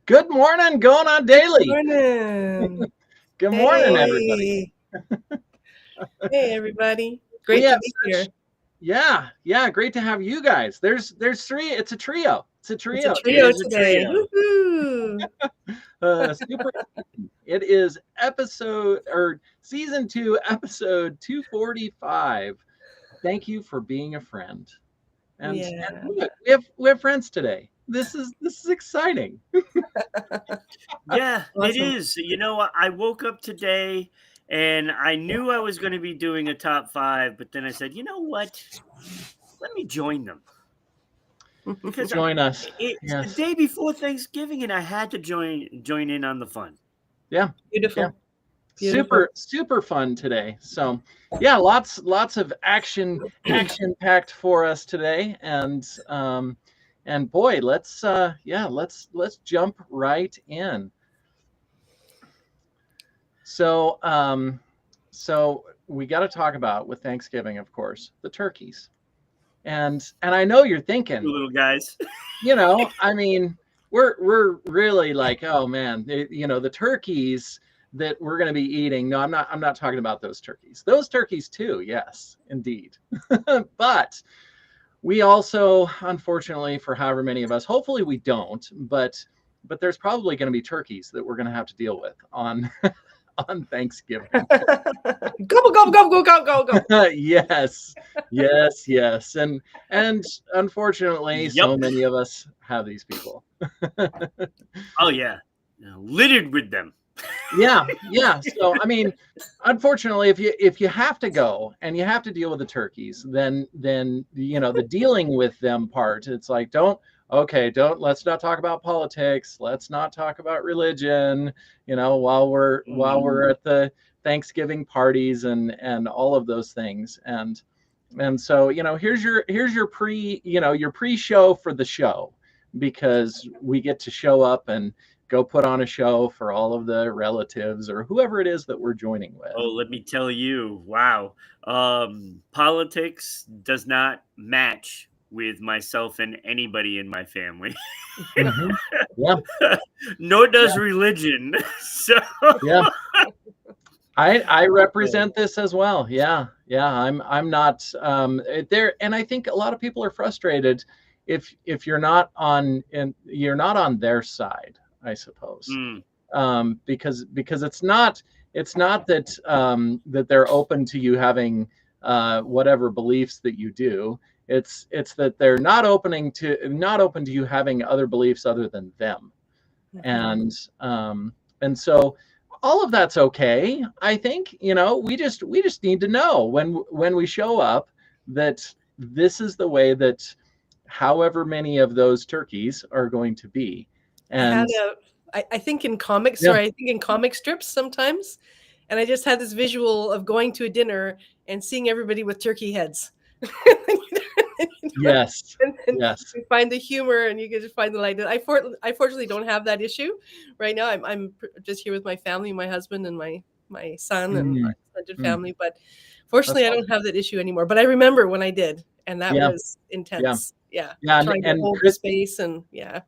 Good morning, going on daily. Morning. Good morning, everybody. Hey. Hey, everybody. We Great to have be such, here. yeah, great to have you guys. There's three. It's a trio. It's a It's a trio. trio Today's a today. trio. Woohoo. Super. It is episode or season 2, episode 245. Thank you for being a friend. And Yeah. look, we have friends today. This is exciting. Yeah, it Awesome. is. I woke up today and I knew I was going to be doing a top five, but then I said, you know what? Let me join them because Join us. it's the Yes. day before Thanksgiving and I had to join in on the fun. Yeah. Yeah. Beautiful. Beautiful. Super fun today. So yeah, lots of action packed for us today, and boy, let's jump right in. So we got to talk about, with Thanksgiving, of course, the turkeys. And I know you're You thinking, little guys. I mean, we're really like, oh man, the turkeys that we're going to be eating. No, I'm not talking about those turkeys. Those turkeys too, yes, indeed. But we also, unfortunately, for however many of us, hopefully we don't, but there's probably going to be turkeys that we're going to have to deal with on on Thanksgiving. Go, go, go, go, go, go, go. Yes, and unfortunately, Yup. so many of us have these people. Oh, yeah. Littered with them. Yeah. So I mean, unfortunately, if you have to go and you have to deal with the turkeys, then the dealing with them part, it's like, let's not talk about politics, let's not talk about religion, while we're at the Thanksgiving parties and all of those things. And so, here's your pre-show for the show, because we get to show up and go put on a show for all of the relatives or whoever it is that we're joining with. Oh, let me tell you, wow. Politics does not match with myself and anybody in my family. Mhm. Yeah, Nor does religion. So yeah. I represent this as well. Yeah. I'm not there, and I think a lot of people are frustrated if you're not on their side, I suppose. Mm, Because it's not that they're open to you having whatever beliefs that you do. It's that they're not open to you having other beliefs other than them. Mhm. And so all of that's okay. I think, we just need to know when we show up that this is the way that however many of those turkeys are going to be. I had And I think in comics, yeah, or I think in comic strips sometimes, and I just had this visual of going to a dinner and seeing everybody with turkey heads. yes, And yes. you find the humor and you can just find the light. I fortunately don't have that issue right now. I'm just here with my family, my husband and my son and my Mm, extended mm, family. But that's fortunately, I don't awesome. have that issue anymore. But I remember when I did, and that Yeah, was yeah, intense. Yeah, yeah. And, trying to and hold the space and yeah.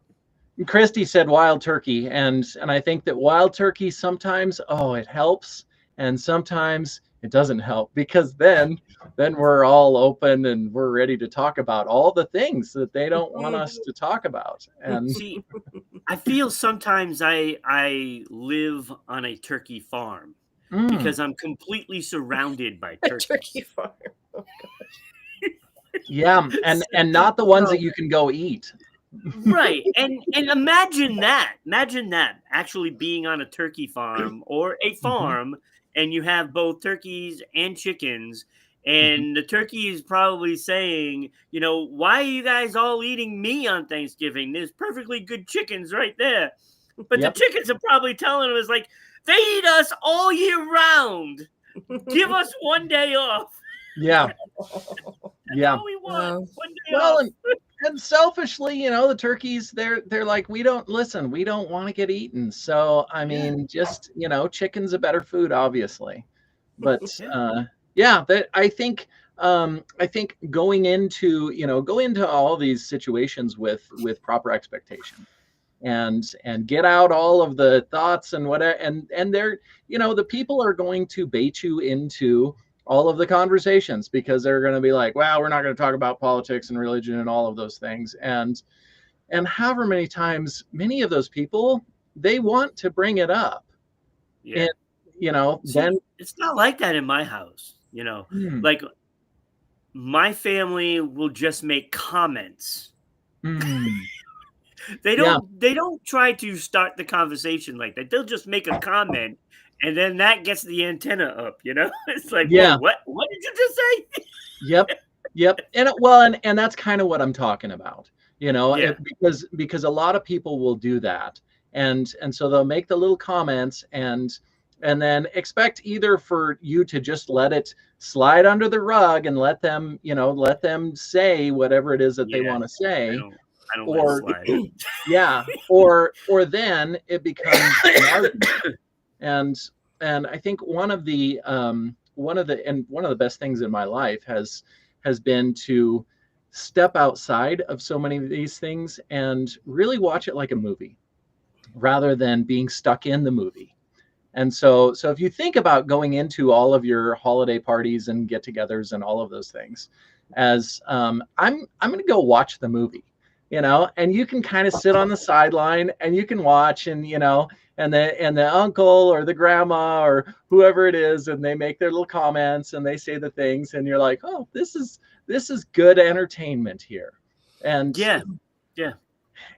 Christy said wild turkey, and I think that wild turkey sometimes, it helps, and sometimes it doesn't help, because then we're all open and we're ready to talk about all the things that they don't want us to talk about. And see, I feel sometimes I live on a turkey farm mm, because I'm completely surrounded by A turkey turkeys. farm. yeah, and not the ones that Wow. you can go eat. Right. And imagine that actually being on a turkey farm or a Mhm, farm and you have both turkeys and chickens mhm. and the turkey is probably saying, why are you guys all eating me on Thanksgiving? There's perfectly good chickens right there. But the Yep. chickens are probably telling them, it's like, they eat us all year round. Give us one day off. Yeah. That's Yeah. all we want. Wow. One day Well, off. and selfishly, the turkeys, they're like, we don't want to get eaten. So I Yeah. mean, just chicken's a better food, obviously. But Yeah. yeah, that I think going into all these situations with proper expectation. and get out all of the thoughts and whatever, and they're, the people are going to bait you into all of the conversations, because they're going to be like, well, we're not going to talk about politics and religion and all of those things. And however many times, many of those people, they want to bring it up. Yeah. And See, then it's not like that in my house. hmm, Like my family will just make comments. hmm, They yeah, don't try to start the conversation like that. They'll just make a comment, and then that gets the antenna up. It's like, whoa, yeah, what did you just say? yep. And that's kind of what I'm talking about. Yeah, Because a lot of people will do that, and so they'll make the little comments, and then expect either for you to just let it slide under the rug and let them say whatever it is that they yeah. want to say, I don't let it or slide. yeah, or then it becomes an argument. And I think one of the best things in my life has been to step outside of so many of these things and really watch it like a movie, rather than being stuck in the movie. And so if you think about going into all of your holiday parties and get-togethers and all of those things, as I'm going to go watch the movie, and you can kind of sit on the sideline and you can watch, and the uncle or the grandma or whoever it is, and they make their little comments and they say the things, and you're like, oh, this is good entertainment here. And Yeah, yeah.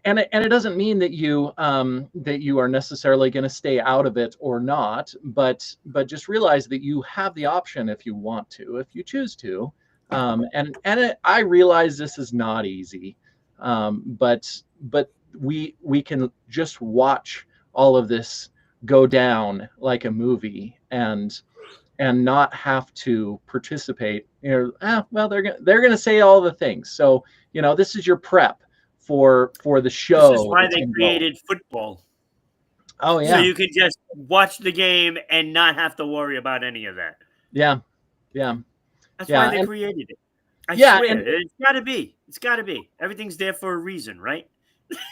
and it doesn't mean that you are necessarily going to stay out of it or not, but just realize that you have the option if you want to, if you choose to. I realize this is not easy, but we can just watch all of this go down like a movie, and not have to participate. Well, they're gonna say all the things, so this is your prep for the This is show why that's they involved. created football, Oh so yeah, you can just watch the game and not have to worry about any of that. yeah, yeah, That's why yeah, they and created it. I yeah, and swear, it's got to be. It's got to be. Everything's there for a reason, right?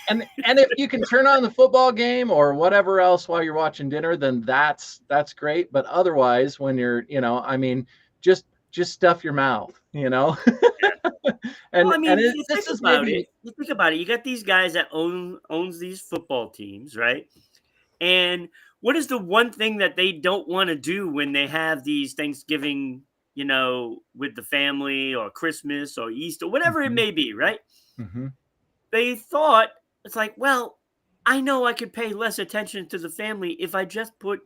and if you can turn on the football game or whatever else while you're watching dinner, then that's great. But otherwise, when you're, I mean, just stuff your mouth, Yeah. Well, and I mean, you this think is about it. maybe. You think about it. You got these guys that owns these football teams, right? And what is the one thing that they don't want to do when they have these Thanksgiving, with the family, or Christmas or Easter, whatever it Mhm, may be, right? mhm, They thought it's like, well, I know I could pay less attention to the family if I just put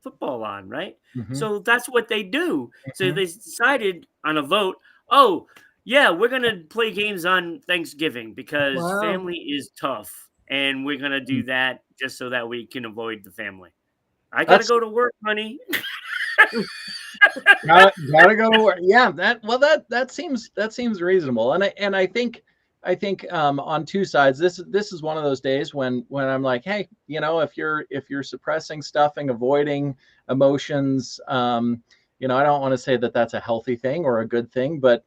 football on, right? mhm, So that's what they do. So mhm. they decided on a vote, oh, yeah, we're going to play games on Thanksgiving because Wow. family is tough. And we're going to do that just so that we can avoid the family. I got to That's go to work, honey. gotta go to work. Yeah, that seems reasonable, and I think on two sides. This is one of those days when I'm like, hey, if you're suppressing, stuffing, avoiding emotions, I don't want to say that that's a healthy thing or a good thing, but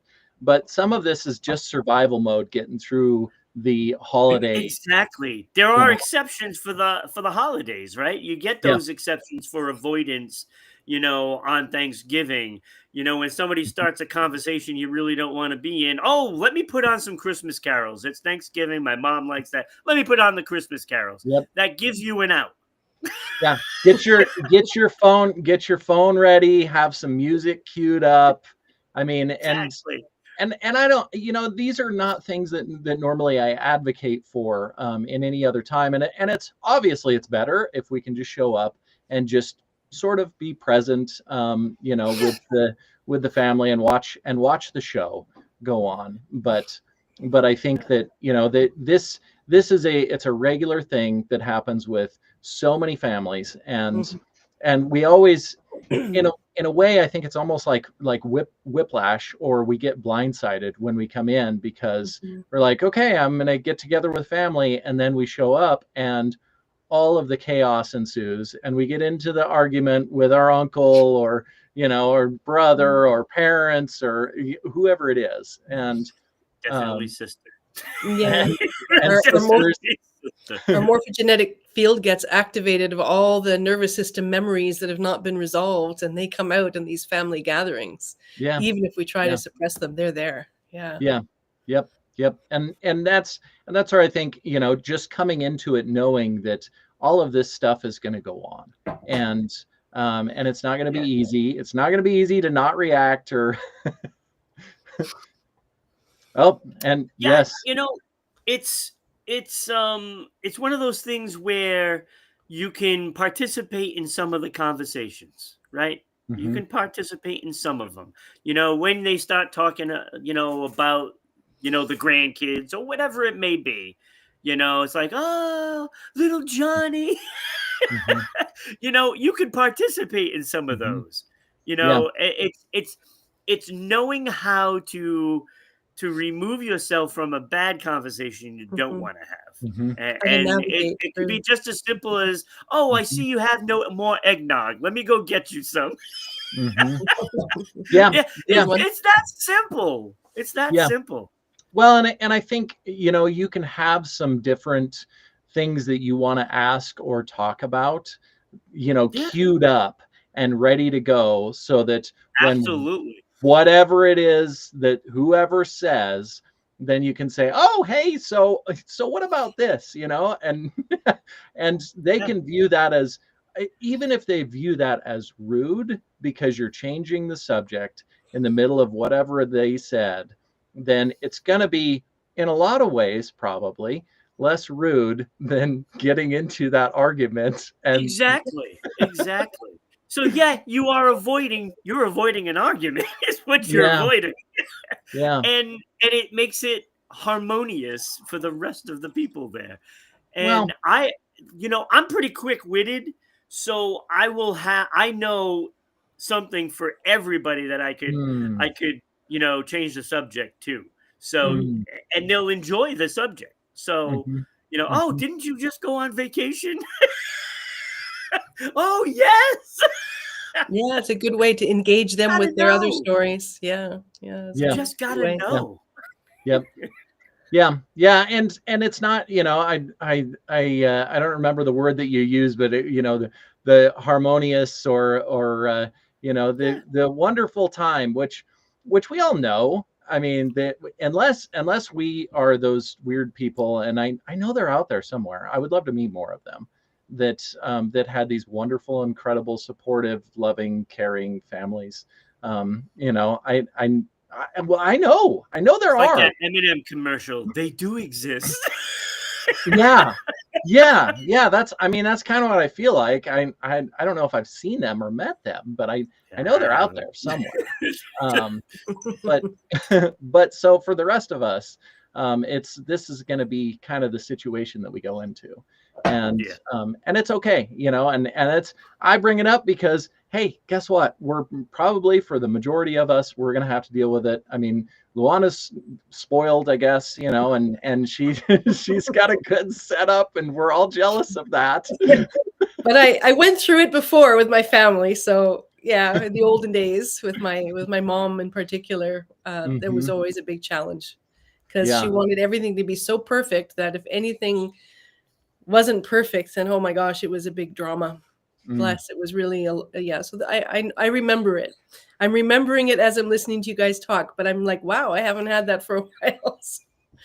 some of this is just survival mode, getting through the holiday. Exactly. There You are know, exceptions for the holidays, right? You get yeah. those exceptions for avoidance, on Thanksgiving. When somebody starts a conversation you really don't want to be in. Oh, let me put on some Christmas carols. It's Thanksgiving. My mom likes that. Let me put on the Christmas carols. Yep. That gives you an out. Yeah, get your phone ready, have some music queued up. I mean, Exactly. and I don't, these are not things that normally I advocate for in any other time. And it's obviously it's better if we can just show up and just sort of be present, with the family, and watch the show go on. But I think that that this is it's a regular thing that happens with so many families, and we always, in a way, I think it's almost like whiplash, or we get blindsided when we come in, because Mhm. we're like, okay, I'm gonna get together with family, and then we show up and all of the chaos ensues, and we get into the argument with our uncle, or brother, or parents, or whoever it is. And Definitely um, sister. Yeah. and Our, our, mor- sisters. our morphogenetic field gets activated of all the nervous system memories that have not been resolved, and they come out in these family gatherings. Yeah, Even if we try yeah, to suppress them, they're there. Yeah. yeah, yep, yep. And that's where I think, just coming into it knowing that all of this stuff is going to go on, and it's not going to be Yeah. easy. It's not going to be easy to not react or oh, and Yeah, yes. it's it's one of those things where you can participate in some of the conversations, right? You Hmm. can participate in some of them. When they start talking, about, the grandkids or whatever it may be, it's like, oh, little Johnny. Hmm. You can participate in some of Hmm. those. Yeah. It's knowing how to remove yourself from a bad conversation you don't Mhm. want to have. Hmm. How to And it, navigate it could be through. just as simple as, oh, I Hmm. see you have no more eggnog. Let me go get you some. Hmm. Yeah. Yeah, Yeah. Good one. it's that simple. It's that Yeah. simple. Well, and I think, you can have some different things that you want to ask or talk about, Yeah, queued up and ready to go, so that when absolutely. whatever it is that whoever says, then you can say, oh, hey, so what about this, and and they Yeah, can view that as, even if they view that as rude because you're changing the subject in the middle of whatever they said, then it's going to be, in a lot of ways, probably less rude than getting into that argument. And exactly. Exactly. So yeah, you're avoiding an argument is what you're yeah, avoiding. yeah. And it makes it harmonious for the rest of the people there. Well, And I'm pretty quick-witted, so I know something for everybody that hmm, I could change the subject to. So, hmm, and they'll enjoy the subject. So, hmm, oh, hmm. didn't you just go on vacation? Oh, yes. Yeah, it's a good way to engage them Gotta with their other know. stories. Yeah, yeah, it's a Yeah, Just good gotta way. yeah, know. yep. Yeah, yeah, and it's not, I don't remember the word that you use, but the harmonious, or the wonderful time, which we all know. I mean, that unless we are those weird people, and I know they're out there somewhere. I would love to meet more of them that had these wonderful, incredible, supportive, loving, caring families. Well, I know there It's like are. that Eminem commercial. They do exist. Yeah, yeah. That's kind of what I feel like. I don't know if I've seen them or met them, but I Yeah, know I they're out haven't. there somewhere. Um, but but so for the rest of us, this is going to be kind of the situation that we go into, and Yeah. and it's okay, and it's, I bring it up because, hey, guess what? We're probably, for the majority of us, we're going to have to deal with it. I mean, Luana's spoiled, I guess, and she she's got a good setup, and we're all jealous of that. But I went through it before with my family, so yeah, in the olden days with my mom in particular, there was Hmm. always a big challenge because she Yeah. wanted everything to be so perfect that if anything wasn't perfect, then oh my gosh, it was a big drama. Mm. Bless, it was really yeah. So I remember it. I'm remembering it as I'm listening to you guys talk, but I'm like, wow, I haven't had that for a while. So,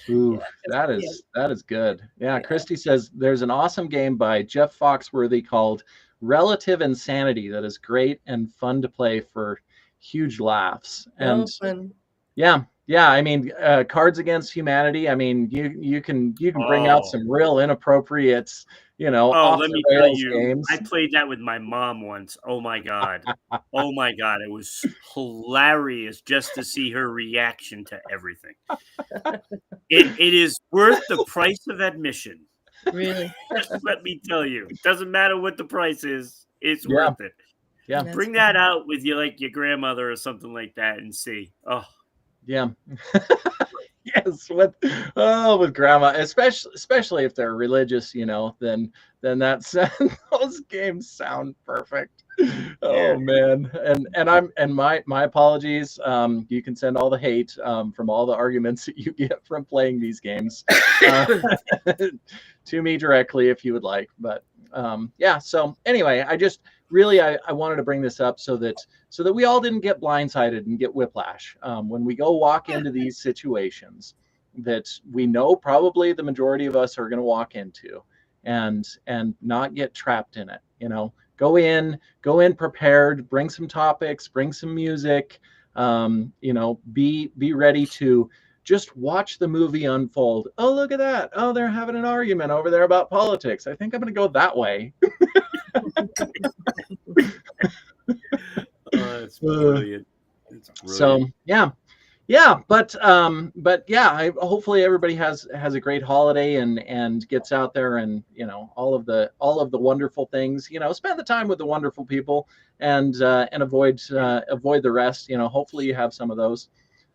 yeah, Ooh, yeah, that is good. Yeah, yeah. Christy says there's an awesome game by Jeff Foxworthy called Relative Insanity that is great and fun to play for huge laughs. And Oh, fun. yeah, yeah. I mean, Cards Against Humanity. I mean, you can bring out Oh. some real inappropriate, Oh, off let the me tell rails you, I games. played that with my mom once. Oh my god. Oh my god, it was hilarious just to see her reaction to everything. It is worth the price of admission. Really. Let me tell you. Doesn't matter what the price is, it's Yeah, worth it. yeah, That's Bring that out with you like your grandmother or something like that and see. Oh, yeah. Yes, with grandma, especially if they're religious, then that's those games sound perfect. Yeah. Oh man, and my apologies. You can send all the hate from all the arguments that you get from playing these games to me directly if you would like. But yeah. So anyway, I wanted to bring this up so that we all didn't get blindsided and get whiplash when we go walk into these situations that we know probably the majority of us are going to walk into, and not get trapped in it. Go in prepared, bring some topics, bring some music, be ready to just watch the movie unfold. Oh, look at that. Oh, they're having an argument over there about politics. I think I'm going to go that way. Oh, it's brilliant. It's brilliant. So but yeah, hopefully everybody has a great holiday and gets out there and all of the wonderful things. Spend the time with the wonderful people and avoid the rest. Hopefully you have some of those.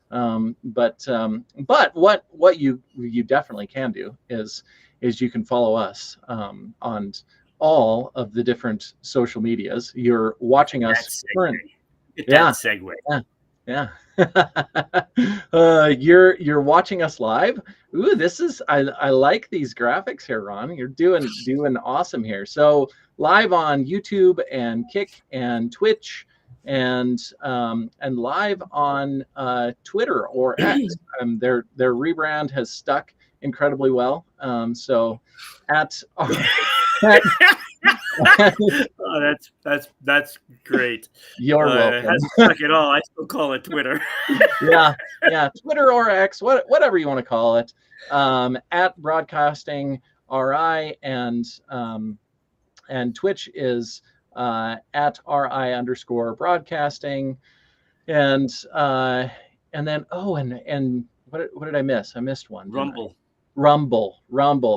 But what you definitely can do is you can follow us on all of the different social medias. You're watching us currently. Get that segue. Yeah. You're watching us live. Ooh, I like these graphics here, Ron. You're doing awesome here. So live on YouTube and Kick and Twitch and live on Twitter or X. Their rebrand has stuck incredibly well. So at oh, that's great. You're welcome. It hasn't stuck at all. I still call it Twitter. yeah, Twitter or X, whatever you want to call it. At Broadcasting RI and Twitch is at RI_broadcasting, and then and what did I miss? I missed one. Rumble.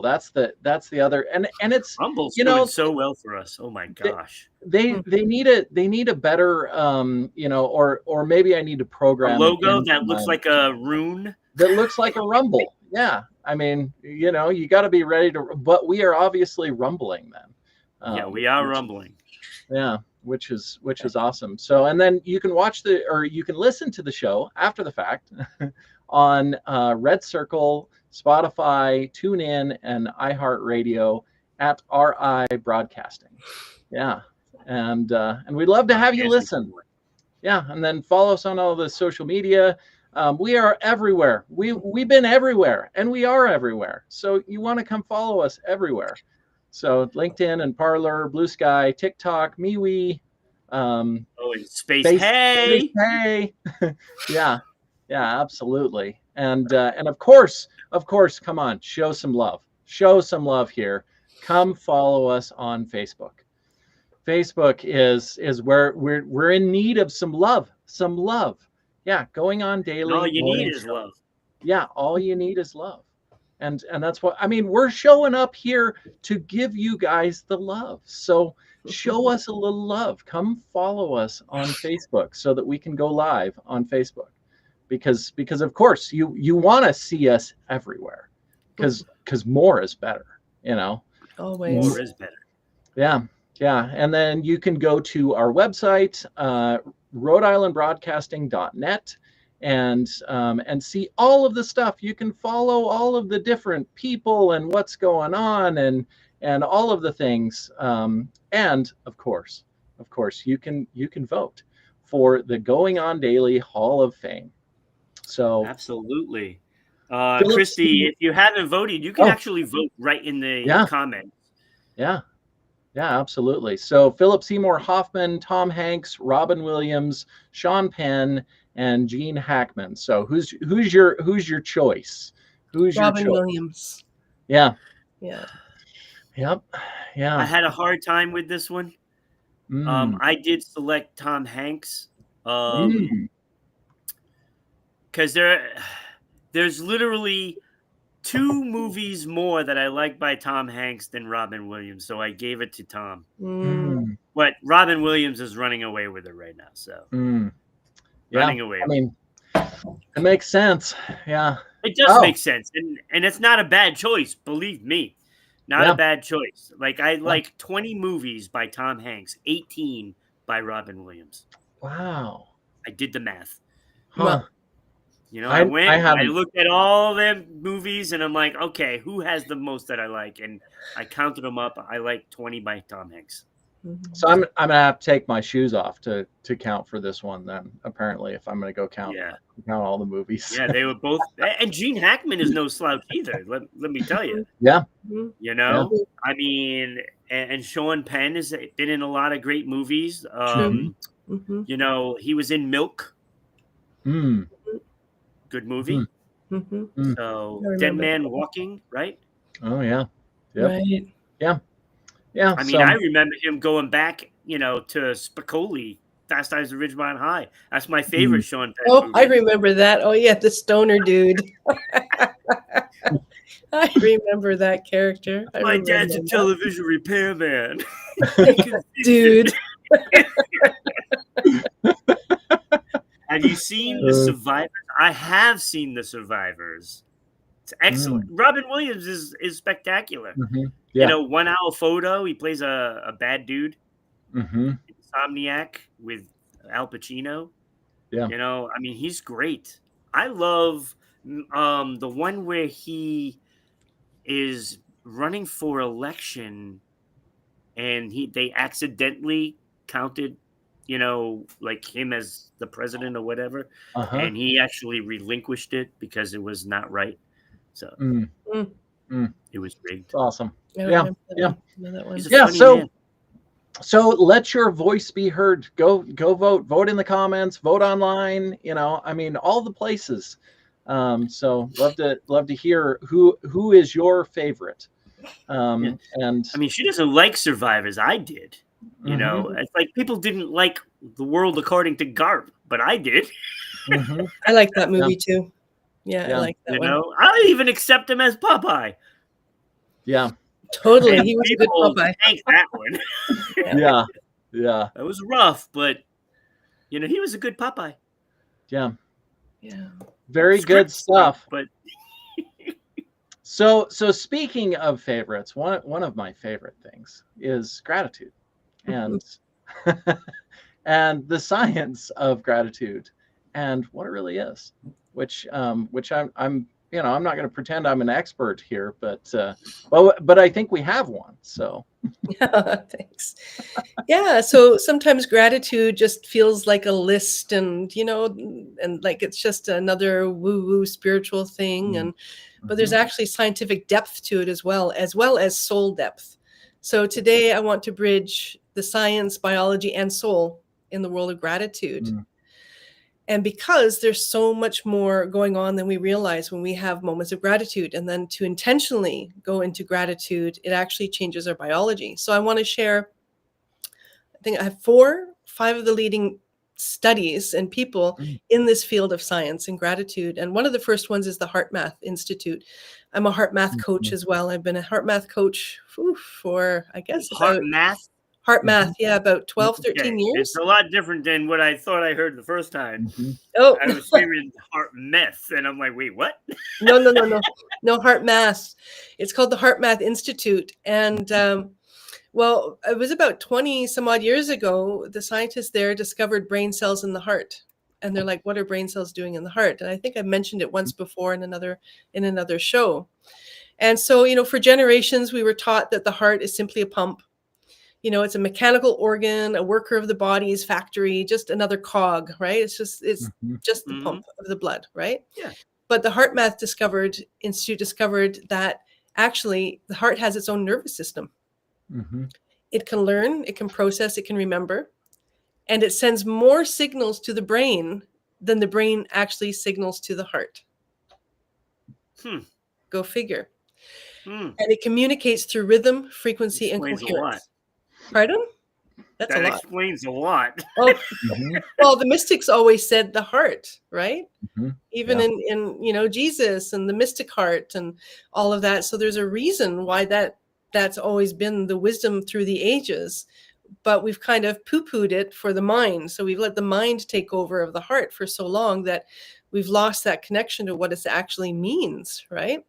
That's the other, and it's Rumble's doing so well for us. Oh my gosh. They need a better or maybe I need to program a logo that looks like a rune. That looks like a rumble. Yeah. I mean, you got to be ready to, but we are obviously rumbling then. Yeah, we are rumbling. Yeah, which is awesome. So, and then you can you can listen to the show after the fact on Red Circle, Spotify, TuneIn, and iHeartRadio at RI Broadcasting. Yeah, and we'd love to have you listen. Yeah, and then follow us on all the social media. We are everywhere. We've been everywhere, and we are everywhere. So you want to come follow us everywhere. So LinkedIn and Parler, Blue Sky, TikTok, MeWe. And Space Hey. Yeah, absolutely. And of course, come on, show some love here. Come follow us on Facebook. Facebook is where we're in need of some love. Yeah, going on daily. All you need is love. Yeah, all you need is love. And that's what I mean. We're showing up here to give you guys the love. So show us a little love. Come follow us on Facebook so that we can go live on Facebook. Because of course you want to see us everywhere. Because more is better, Always. More is better. Yeah. And then you can go to our website, rhodeislandbroadcasting.net, and see all of the stuff. You can follow all of the different people and what's going on and all of the things. And of course, you can vote for the Going On Daily Hall of Fame. So absolutely. Christy, if you haven't voted, you can actually vote right in the comments. Yeah, absolutely. So Philip Seymour Hoffman, Tom Hanks, Robin Williams, Sean Penn, and Gene Hackman. So who's your choice? Robin Williams. Yeah. Yeah. Yep. Yeah. I had a hard time with this one. I did select Tom Hanks. Because there's literally 2 movies more that I like by Tom Hanks than Robin Williams, so I gave it to Tom. But Robin Williams is running away with it right now, so running away. I mean, It makes sense. Yeah. It does Oh, make sense, and it's not a bad choice. Believe me, not a yeah. bad choice. Like I Yeah. like 20 movies by Tom Hanks, 18 by Robin Williams. Wow. I did the math. Huh. Well, You know, I went I and I haven't. looked at all them movies, and I'm like, okay, who has the most that I like? And I counted them up. I like 20 by Tom Hanks. So I'm gonna have to take my shoes off to count for this one then. Apparently, if I'm gonna go count Yeah, all the movies. yeah, they were both. And Gene Hackman is no slouch either. Let me tell you. Yeah. Mhm. You Yeah. know, I mean, and Sean Penn has been in a lot of great movies. True. Mhm. You know, he was in Milk, Mm. good Mm. movie. Mhm. Mm. So I Dead remember Man that. Walking, right? Oh yeah. Yep. Right. Yeah. Yeah. I mean, So I remember him going back, you know, to Spicoli, Fast Times at Ridgemont High. That's my favorite Sean Penn Oh, I movie. remember that. Oh yeah, the stoner dude. I remember that character. I My remember dad's a him. television repairman. Dude. Have you seen The Survivors? I have seen The Survivors. It's excellent. Robin Williams is spectacular. You yeah. know, 1 Hour Photo. He plays a bad dude, Mm-hmm. Insomniac with Al Pacino. Yeah. You know, I mean, he's great. I love the one where he is running for election and they accidentally counted, you know, like him as the president or whatever, Uh-huh. and he actually relinquished it because it was not right. So Mm. Mm. Mm. it was rigged. It's awesome. I Yeah. remember that Yeah. one. I remember that one. He's a Yeah. funny So man. so let your voice be heard. Go vote in the comments, vote online, you know, I mean, all the places. So love to hear who is your favorite. Yeah. And I mean, she doesn't like Survivors. I did. You Mhm. know, it's like people didn't like The World According to Garp, but I did. Mhm. I like that movie too. Yeah, I Yeah. like that You one. know, I even accept him as Popeye. Yeah. Totally. And He was a good people Popeye. hate that one. Yeah. Yeah. That was rough, but you know, he was a good Popeye. Yeah. Yeah. Very good Script stuff. but So speaking of favorites, one of my favorite things is gratitude, and and the science of gratitude, and what it really is, which I'm you know, I'm not going to pretend I'm an expert here, but I think we have one. So Yeah, thanks. Yeah, so sometimes gratitude just feels like a list and, you know, and like it's just another woo-woo spiritual thing and but there's actually scientific depth to it as well as soul depth. So today I want to bridge the science, biology and soul in the world of gratitude. Mm. And because there's so much more going on than we realize when we have moments of gratitude, and then to intentionally go into gratitude, it actually changes our biology. So I want to share, I think I have 5 of the leading studies and people in this field of science and gratitude. And one of the first ones is the Heart Math Institute. I'm a heart math coach as well. I've been a heart math coach for, I guess, heart about math. heart math. Yeah, about 12, Okay. 13 years. It's a lot different than what I thought I heard the first time. Oh, I was hearing heart meth, and I'm like, wait, what? No, heart math. It's called the Heart Math Institute. And well, it was about 20 some odd years ago, the scientists there discovered brain cells in the heart. And they're like, what are brain cells doing in the heart? And I think I mentioned it once before in another show. And so, you know, for generations, we were taught that the heart is simply a pump. You know, it's a mechanical organ, a worker of the body's factory, just another cog, right? It's just the pump of the blood, right? Yeah. But the Heart Math Institute discovered that actually the heart has its own nervous system. It can learn, it can process, it can remember, and it sends more signals to the brain than the brain actually signals to the heart. Go figure. And it communicates through rhythm, frequency, and coherence. Pardon? That's a lot. That explains a lot. Oh, well, the mystics always said the heart, right? Even in you know, Jesus and the mystic heart and all of that. So there's a reason why that's always been the wisdom through the ages, but we've kind of poo-pooed it for the mind. So we've let the mind take over of the heart for so long that we've lost that connection to what it actually means, right?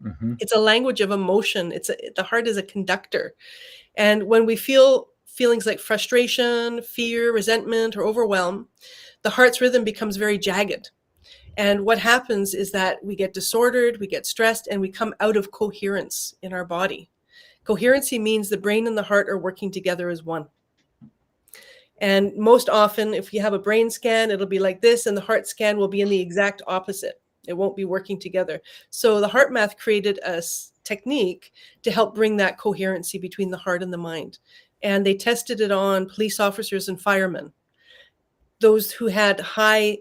Mm-hmm. It's a language of emotion. The heart is a conductor. And when we feel feelings like frustration, fear, resentment, or overwhelm, the heart's rhythm becomes very jagged. And what happens is that we get disordered, we get stressed, and we come out of coherence in our body. Coherency means the brain and the heart are working together as one. And most often, if you have a brain scan, it'll be like this, and the heart scan will be in the exact opposite. It won't be working together. So the heart math created a technique to help bring that coherency between the heart and the mind. And they tested it on police officers and firemen, those who had high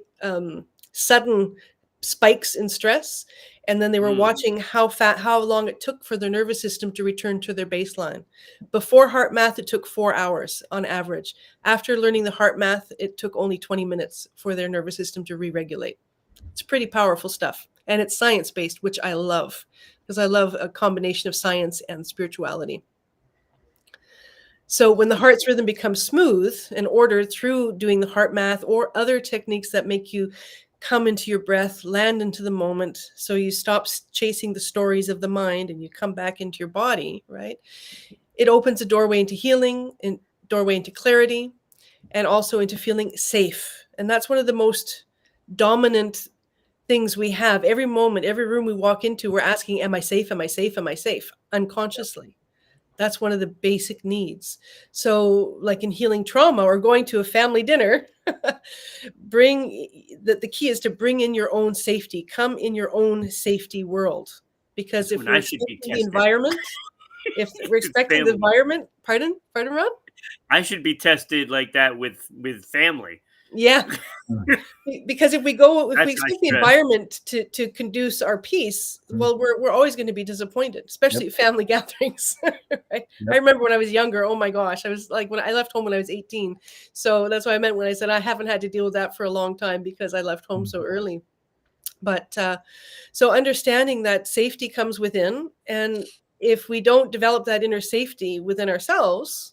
sudden spikes in stress. And then they were watching how long it took for their nervous system to return to their baseline. Before heart math, it took 4 hours on average. After learning the heart math, it took only 20 minutes for their nervous system to re-regulate. It's pretty powerful stuff. And it's science-based, which I love, because I love a combination of science and spirituality. So when the heart's rhythm becomes smooth and ordered through doing the heart math or other techniques that make you come into your breath, land into the moment, so you stop chasing the stories of the mind and you come back into your body, right? It opens a doorway into healing, and doorway into clarity, and also into feeling safe. And that's one of the most dominant things we have. Every moment, every room we walk into, we're asking, am I safe? Am I safe? Am I safe? Unconsciously. That's one of the basic needs. So like in healing trauma or going to a family dinner, the key is to bring in your own safety, come in your own safety world. Because if we're respecting the environment, pardon, Ron? I should be tested like that with family. Yeah. Because if we expect the environment to conduce our peace, well, we're always going to be disappointed, especially at family gatherings. Right? I remember when I was younger, oh my gosh, I was like, when I left home when I was 18. So that's what I meant when I said I haven't had to deal with that for a long time because I left home so early. But so understanding that safety comes within, and if we don't develop that inner safety within ourselves,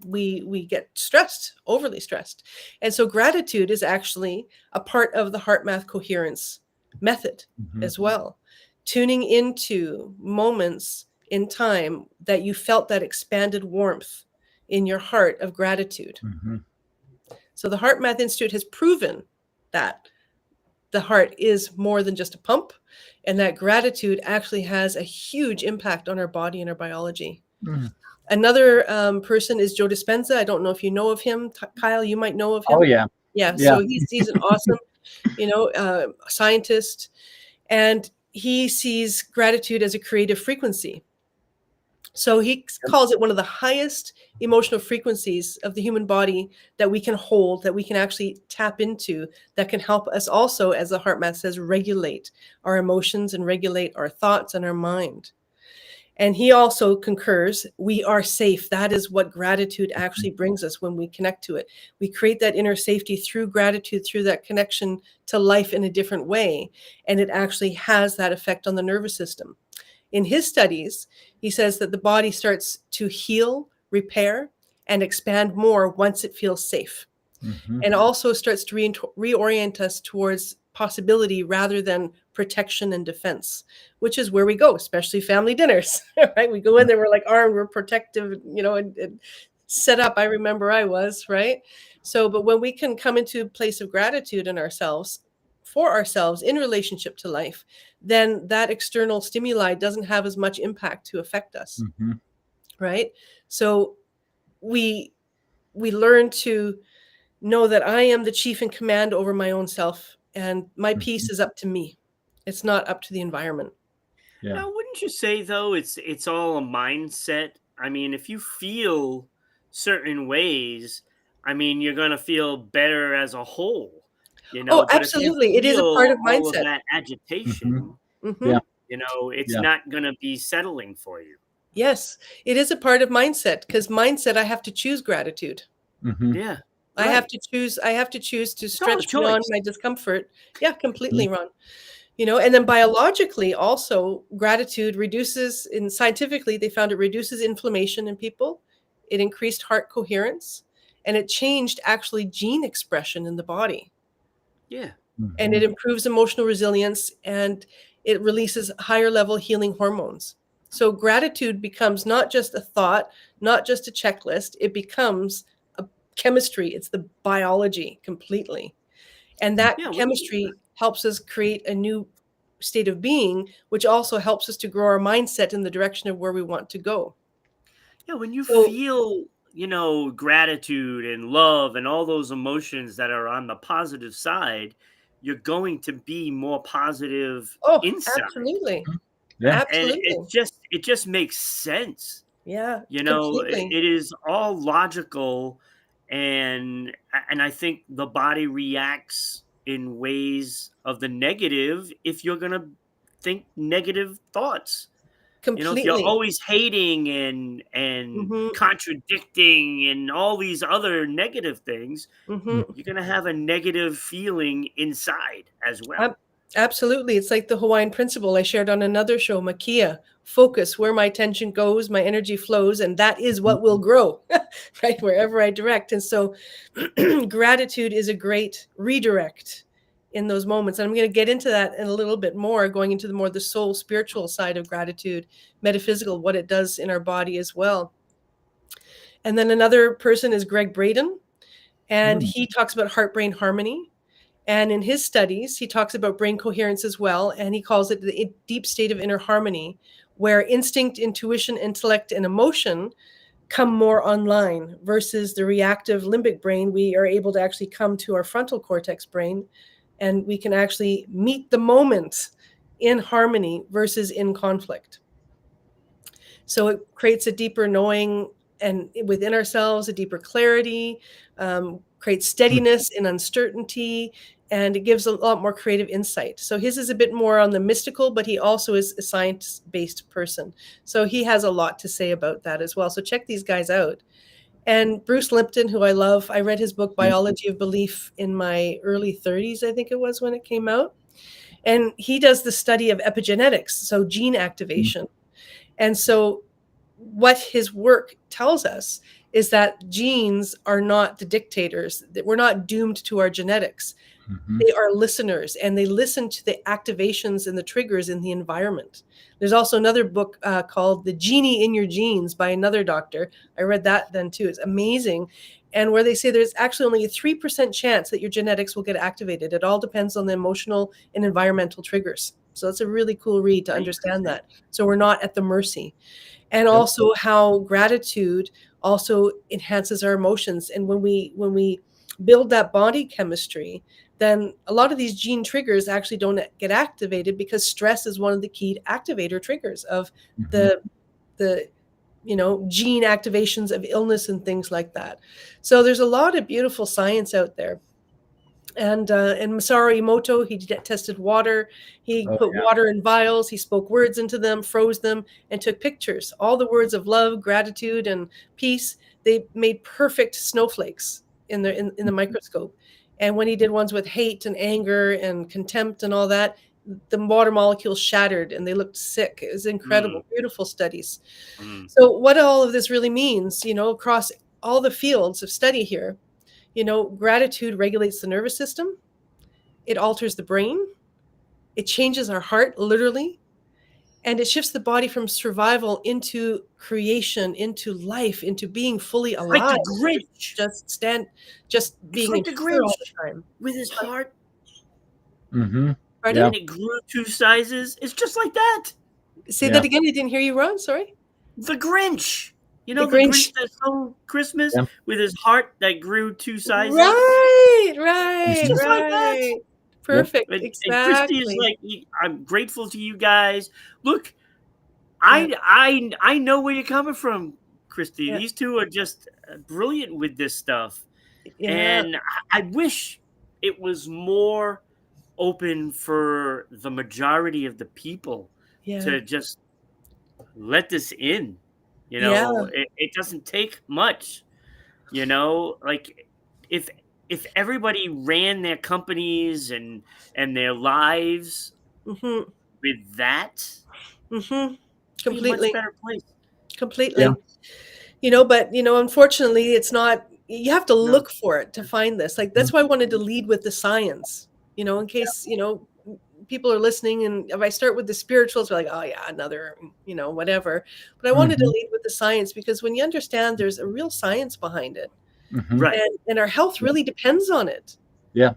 we get stressed, overly stressed. And so gratitude is actually a part of the heart math coherence method as well. Tuning into moments in time that you felt that expanded warmth in your heart of gratitude. So the Heart Math Institute has proven that the heart is more than just a pump, and that gratitude actually has a huge impact on our body and our biology. Another person is Joe Dispenza. I don't know if you know of him. Kyle, you might know of him. Oh, yeah. Yeah. So he's an awesome, scientist, and he sees gratitude as a creative frequency. So he calls it one of the highest emotional frequencies of the human body that we can hold, that we can actually tap into, that can help us also, as the Heart Math says, regulate our emotions and regulate our thoughts and our mind. And he also concurs, we are safe. That is what gratitude actually brings us when we connect to it. We create that inner safety through gratitude, through that connection to life in a different way. And it actually has that effect on the nervous system. In his studies, he says that the body starts to heal, repair, and expand more once it feels safe. And also starts to reorient us towards possibility rather than protection and defense, which is where we go, especially family dinners, right? We go in there, we're like armed, we're protective, and set up. I remember I was, right? So, but when we can come into a place of gratitude in ourselves, for ourselves, in relationship to life, then that external stimuli doesn't have as much impact to affect us, right? So we learn to know that I am the chief in command over my own self, and my peace is up to me. It's not up to the environment. Yeah. Now, wouldn't you say though it's all a mindset? I mean, if you feel certain ways, I mean, you're gonna feel better as a whole. Oh, But absolutely, if you it is a feel part of all of mindset. that agitation, Yeah. it's not gonna be settling for you. Yes, it is a part of mindset, because mindset, I have to choose gratitude. Yeah. I have to choose to stretch beyond my discomfort. Yeah, completely, Ron. And then biologically also, gratitude reduces, and scientifically they found it reduces inflammation in people. It increased heart coherence, and it changed actually gene expression in the body. Yeah. and it improves emotional resilience, and it releases higher level healing hormones. So gratitude becomes not just a thought, not just a checklist, it becomes a chemistry. It's the biology completely. And that Yeah. chemistry helps us create a new state of being, which also helps us to grow our mindset in the direction of where we want to go. Yeah. When you So, feel, gratitude and love and all those emotions that are on the positive side, you're going to be more positive oh, inside. absolutely. Yeah. And Absolutely. it just makes sense. Yeah, It completely. is all logical, and I think the body reacts in ways of the negative if you're going to think negative thoughts. If you're Completely. always hating and Hmm. contradicting and all these other negative things, Hmm. you're going to have a negative feeling inside as well. Absolutely. It's like the Hawaiian principle I shared on another show, Makia. Focus where my attention goes, my energy flows, and that is what will grow, right? Wherever I direct. And so gratitude is a great redirect in those moments. And I'm going to get into that in a little bit more, going into the soul spiritual side of gratitude, metaphysical, what it does in our body as well. And then another person is Greg Braden, and he talks about heart brain harmony. And in his studies, he talks about brain coherence as well. And he calls it the deep state of inner harmony, where instinct, intuition, intellect, and emotion come more online versus the reactive limbic brain. We are able to actually come to our frontal cortex brain, and we can actually meet the moment in harmony versus in conflict. So it creates a deeper knowing and within ourselves, a deeper clarity, creates steadiness in uncertainty, and it gives a lot more creative insight. So his is a bit more on the mystical, but he also is a science-based person. So he has a lot to say about that as well. So check these guys out. And Bruce Lipton, who I love, I read his book Biology of Belief in my early 30s, I think it was when it came out. And he does the study of epigenetics, so gene activation. And so what his work tells us is that genes are not the dictators, that we're not doomed to our genetics. They are listeners, and they listen to the activations and the triggers in the environment. There's also another book called The Genie in Your Genes by another doctor. I read that then too. It's amazing. And where they say there's actually only a 3% chance that your genetics will get activated. It all depends on the emotional and environmental triggers. So it's a really cool read to understand that. So we're not at the mercy. And also how gratitude also enhances our emotions. And when we build that body chemistry, then a lot of these gene triggers actually don't get activated because stress is one of the key activator triggers of the gene activations of illness and things like that. So there's a lot of beautiful science out there. And Masaru Emoto, he tested water. He Oh, put yeah. water in vials. He spoke words into them, froze them, and took pictures. All the words of love, gratitude, and peace. They made perfect snowflakes in the microscope. And when he did ones with hate and anger and contempt and all that, the water molecules shattered and they looked sick. It was Mm, incredible, beautiful studies. mm. So what all of this really means, across all the fields of study here, gratitude regulates the nervous system. It alters the brain. It changes our heart, literally. And it shifts the body from survival into creation, into life, into being fully It's like alive. the Grinch. Just It's being in like the fear all Grinch the time. with his heart, Pardon? Yeah. and it grew 2 sizes. It's just like that. Say Yeah. that again. I didn't hear you, Ron. Sorry. The Grinch. The The Grinch Grinch. that stole Christmas Yeah. with his heart that grew 2 sizes? Right, It's right, just like that. right. Yep. Perfect. And Christy is Exactly. like, I'm grateful to you guys. Look, Yeah, I know where you're coming from, Christy. yeah, These two are just brilliant with this stuff. yeah, And I wish it was more open for the majority of the people yeah, to just let this in. yeah. It doesn't take much. Like if if everybody ran their companies and their lives Mm-hmm. with that, Mm-hmm. be a much Completely. better place. Yeah. Completely. But unfortunately, it's not. You have to No. look for it to find this. Like that's why I wanted to lead with the science. in case, people are listening. And if I start with the spirituals, they're like, oh yeah, another, whatever. But I wanted to lead with the science, because when you understand there's a real science behind it, Right. and our health really depends on it. Yeah.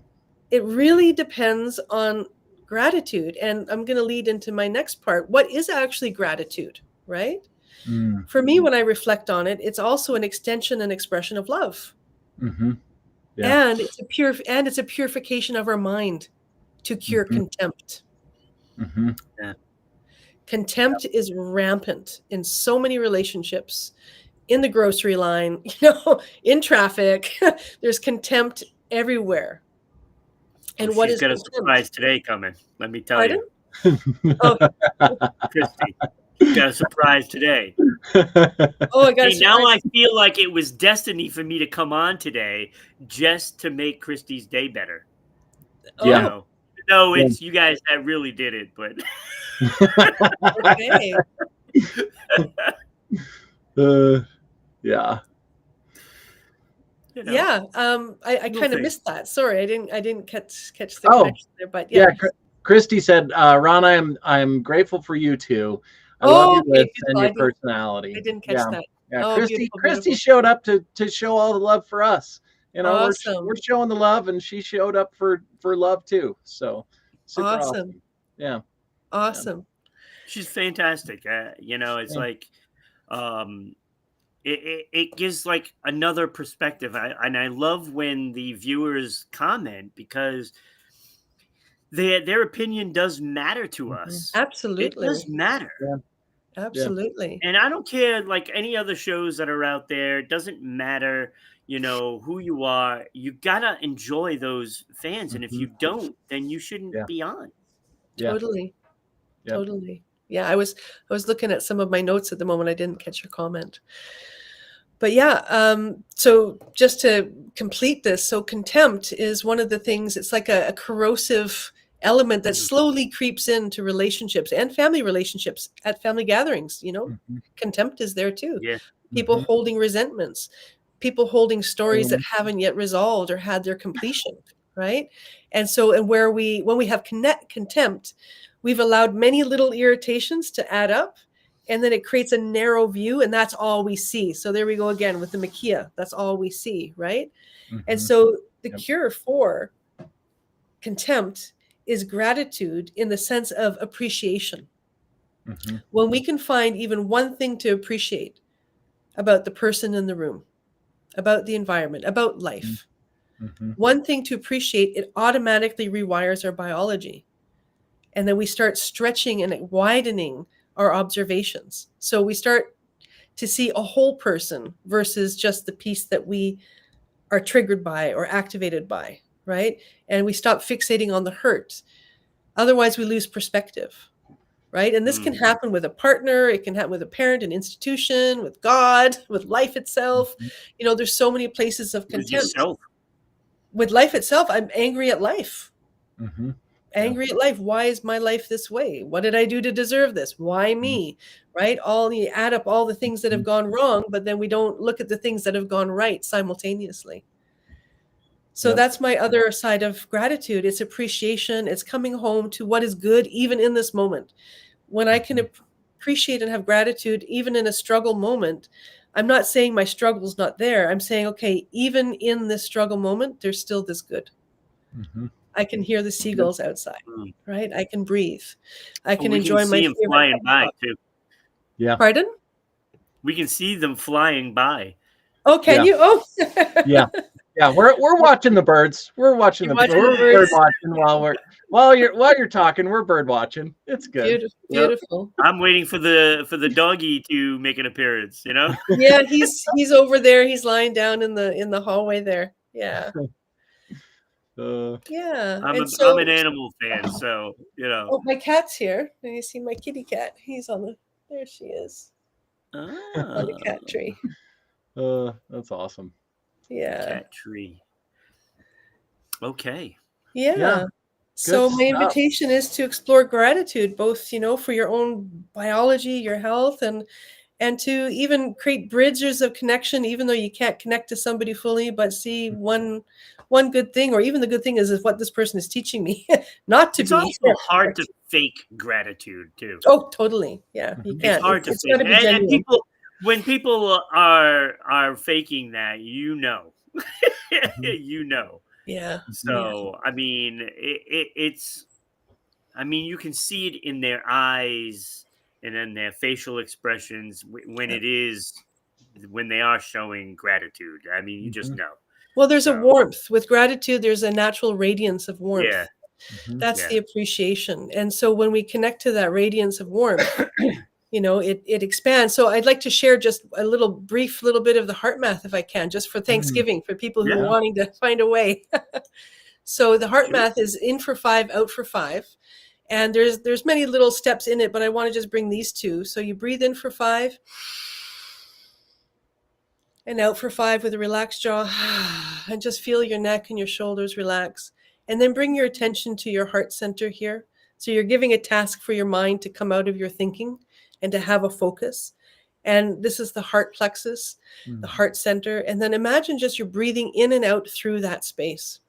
It really depends on gratitude. And I'm going to lead into my next part. What is actually gratitude, right? Mm. For me, when I reflect on it, it's also an extension and expression of love. Yeah. And it's a purification of our mind to cure contempt. Yeah. Contempt is rampant in so many relationships, in the grocery line, in traffic. There's contempt everywhere. And Well, what she's is got a contempt? surprise today coming. Let me tell Pardon? you, Oh, Christy. She's got a surprise today. oh, I got See, a now surprise. I feel like it was destiny for me to come on today just to make Christy's day better. Yeah. You know? No, Yeah. it's you guys that really did it, but Okay. Yeah. Yeah. I Little kind of thing. missed that. Sorry, I didn't catch the Oh, connection there, but yeah. Christy said, Ron, I'm grateful for you too. I love your Okay, list and your personality. I didn't catch that. Yeah. Oh, Christy beautiful. showed up to show all the love for us. Awesome. We're showing the love, and she showed up for love too. So super awesome. Yeah. Awesome. She's fantastic. It's like it gives like another perspective. I love when the viewers comment, because their opinion does matter to us. Absolutely. It does matter. Yeah. Absolutely. And I don't care, like any other shows that are out there. It doesn't matter, who you are. You gotta enjoy those fans, and if you don't, then you shouldn't be on. Totally. Yeah. Totally. Yeah, I was looking at some of my notes at the moment. I didn't catch your comment. But yeah, so just to complete this, so contempt is one of the things. It's like a corrosive element that slowly creeps into relationships and family relationships at family gatherings. Contempt is there too. Yeah. People holding resentments, people holding stories that haven't yet resolved or had their completion, right? And so, when we have contempt, we've allowed many little irritations to add up. And then it creates a narrow view, and that's all we see. So there we go again with the Makia. That's all we see, right? And so the cure for contempt is gratitude, in the sense of appreciation. When we can find even one thing to appreciate about the person in the room, about the environment, about life, one thing to appreciate, it automatically rewires our biology. And then we start stretching and widening our observations. So we start to see a whole person versus just the piece that we are triggered by or activated by, right? And we stop fixating on the hurt. Otherwise, we lose perspective, right? And this can happen with a partner. It can happen with a parent, an institution, with God, with life itself. There's so many places of contempt. With life itself, I'm angry at life. Angry at life. Why is my life this way? What did I do to deserve this? Why me? Right? You add up all the things that have gone wrong, but then we don't look at the things that have gone right simultaneously. So that's my other side of gratitude. It's appreciation. It's coming home to what is good, even in this moment. When I can appreciate and have gratitude, even in a struggle moment, I'm not saying my struggle's not there. I'm saying, okay, even in this struggle moment, there's still this good. I can hear the seagulls outside, right? I can breathe. I can enjoy my them flying by too. Yeah. Pardon? We can see them flying by. Oh, can you? Oh, yeah. We're watching the birds. We're watching the birds. We're bird watching while you're talking. We're bird watching. It's good. Beautiful. I'm waiting for the doggy to make an appearance. Yeah, he's over there. He's lying down in the hallway there. Yeah. Yeah. I'm an animal fan, so Oh, my cat's here. And you see my kitty cat. He's there she is. On the cat tree. That's awesome. Yeah. Cat tree. Okay. Yeah. So my invitation is to explore gratitude, both, for your own biology, your health, and to even create bridges of connection, even though you can't connect to somebody fully, but see one one good thing, or even the good thing is what this person is teaching me not to It's be. also hard to fake gratitude too. Oh, totally. Yeah, you Mhm. It's can't. hard to It's got fake, to be and genuine. when people are faking that, Mhm. you know. Yeah. Yeah. So I mean, it's I mean, you can see it in their eyes and in their facial expressions when they are showing gratitude. I mean, you just Mhm. know. Well, there's a So warmth with gratitude. There's a natural radiance of yeah, warmth. Mhm. That's yeah. the appreciation. And so when we connect to that radiance of warmth, it expands. So I'd like to share just a brief little bit of the heart math, if I can, just for Mm. Thanksgiving, for people who are Yeah. wanting to find a way. So the heart Sure. math is in for 5, out for 5. And there's many little steps in it, but I want to just bring these two. So you breathe in for 5 and out for 5 with a relaxed jaw, and just feel your neck and your shoulders relax. And then bring your attention to your heart center here. So you're giving a task for your mind to come out of your thinking and to have a focus. And this is the heart plexus, the Mhm. heart center. And then imagine just you're breathing in and out through that space.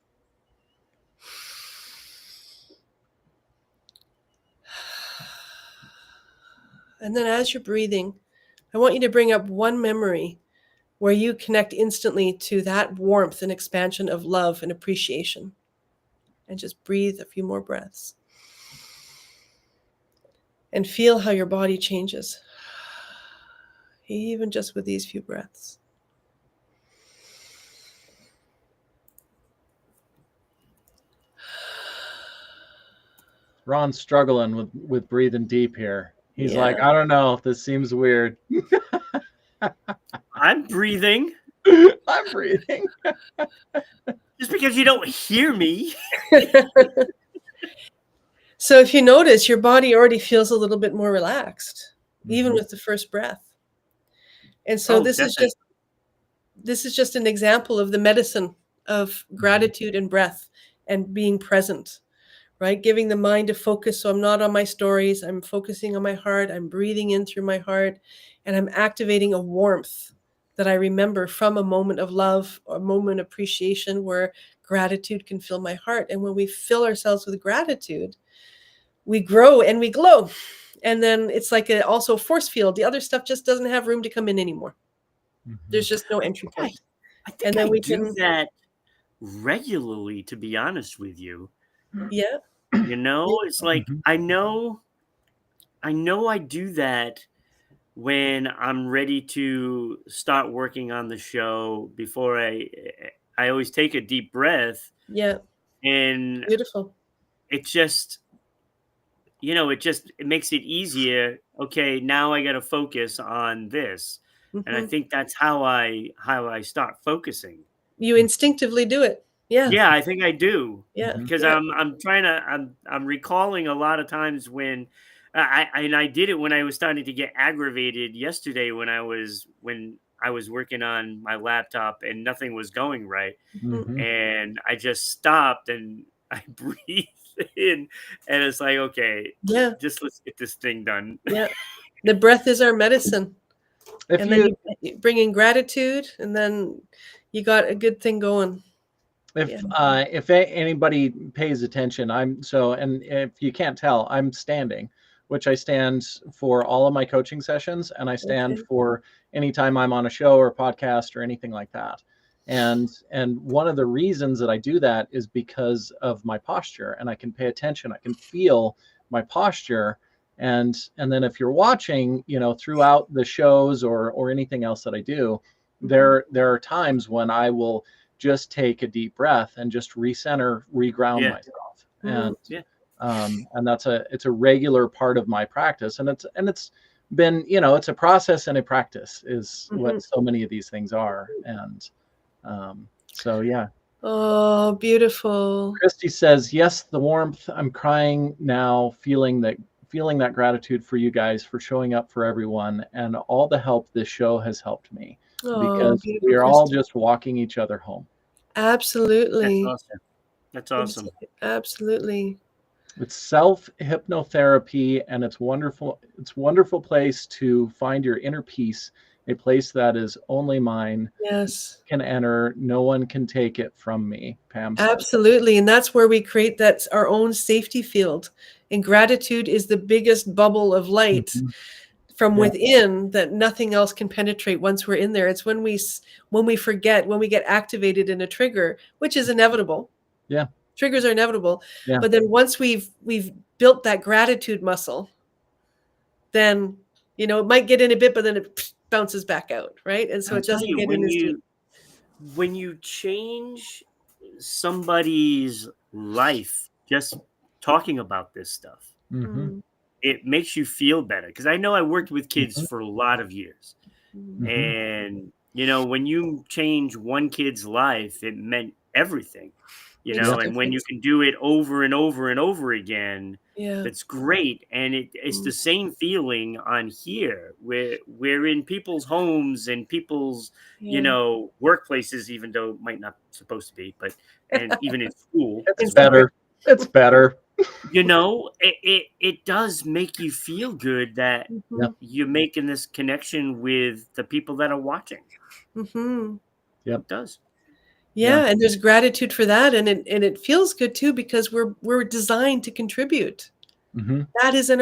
And then as you're breathing, I want you to bring up one memory where you connect instantly to that warmth and expansion of love and appreciation. And just breathe a few more breaths. And feel how your body changes, even just with these few breaths. Ron's struggling with breathing deep here. He's like, Yeah. I don't know, this seems weird. I'm breathing. I'm breathing. Just because you don't hear me. So if you notice, your body already feels a little bit more relaxed, even Mhm. with the first breath. And so Oh, definitely. this is just an example of the medicine of gratitude and breath and being present, right? Giving the mind a focus. So I'm not on my stories. I'm focusing on my heart. I'm breathing in through my heart, and I'm activating a warmth that I remember from a moment of love, or a moment of appreciation where gratitude can fill my heart. And when we fill ourselves with gratitude, we grow and we glow. And then it's like also a force field. The other stuff just doesn't have room to come in anymore. Mhm. There's just no I entry think I, point. I And think then I we do can, that regularly, to be honest with you. yeah. You know, it's like Mhm. I know I do that when I'm ready to start working on the show. Before I always take a deep breath, Yeah. and Beautiful. it just it makes it easier. Okay, now I got to focus on this, and I Hmm. think that's how I start focusing. You instinctively do it. Yeah. Yeah, I think I do, Yeah. Mhm. because Yeah. I'm recalling a lot of times when I did it when I was starting to get aggravated yesterday when I was working on my laptop and nothing was going right, Mhm. and I just stopped and I breathed in, and it's like, okay, Yeah. just let's get this thing done. Yeah. The breath is our medicine. If And then you you bring in gratitude, and then you got a good thing going. Yeah. if anybody pays attention, and if you can't tell, I'm standing, which I stand for all of my coaching sessions, and I stand Okay. for anytime I'm on a show or podcast or anything like that. And one of the reasons that I do that is because of my posture, and I can pay attention, I can feel my posture. And then if you're watching, throughout the shows or anything else that I do, there are times when I will just take a deep breath and just recenter, reground Yeah, myself. Mhm. yeah, And it's a regular part of my practice. And it's been, it's a process and a practice is Mhm. what so many of these things are. And so, yeah. Oh, beautiful. Christy says, yes, the warmth. I'm crying now, feeling that gratitude for you guys for showing up for everyone and all the help this show has helped me, Oh, because beautiful, we are all Christy. just walking each other home. that's Absolutely. awesome. That's awesome. Absolutely. It's self hypnotherapy, and it's wonderful. It's a wonderful place to find your inner peace a place that is only mine, Yes. can enter. No one can take it from me, Pam says. Absolutely. And that's where we create that our own safety field. And gratitude is the biggest bubble of light Mhm. from Yeah. within that nothing else can penetrate once we're in there. It's when we forget, when we get activated in a trigger, which is inevitable. Yeah. Triggers are inevitable. Yeah. But then once we've built that gratitude muscle, then it might get in a bit, but then it bounces back out, right? And so I'll it tell doesn't you, get in as deep. when you change somebody's life just talking about this stuff, Mhm. it makes you feel better. Because I know I worked with kids Mhm. for a lot of years. Mhm. And, when you change one kid's life, it meant everything, Makes a and when you difference. can do it over and over and over again, Yeah. that's great. And it's the same feeling on here. We're in people's homes and people's, Yeah. workplaces, even though it might not supposed to be, and even in school, It's better. It's better. it does make you feel good that Yeah. you're making this connection with the people that are watching. Mm-hmm. Yep. It does. Yeah, and there's gratitude for that, and it feels good too because we're designed to contribute. Mhm. That is in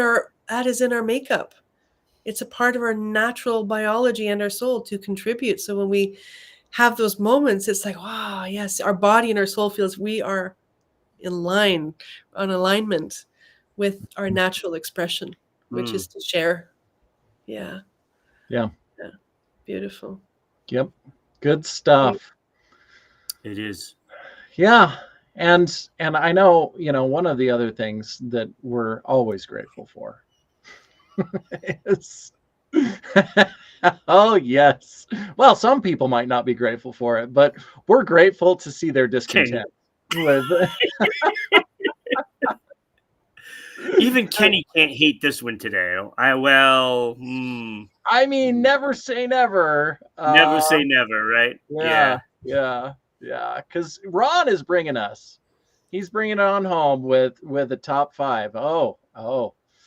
our makeup. It's a part of our natural biology and our soul to contribute. So when we have those moments, it's like, wow, yes, our body and our soul feels we are in line, on alignment with our natural expression, which is to share. Yeah. Yeah. Yeah. Beautiful. Yep. Good stuff. It is. Yeah. And I know, one of the other things that we're always grateful for is oh yes. Well, some people might not be grateful for it, but we're grateful to see their discontent with Even Kenny can't hate this one today. I mean, never say never. Never say never, right? Yeah. Because Ron is bringing us. He's bringing it on home with the top 5. Oh.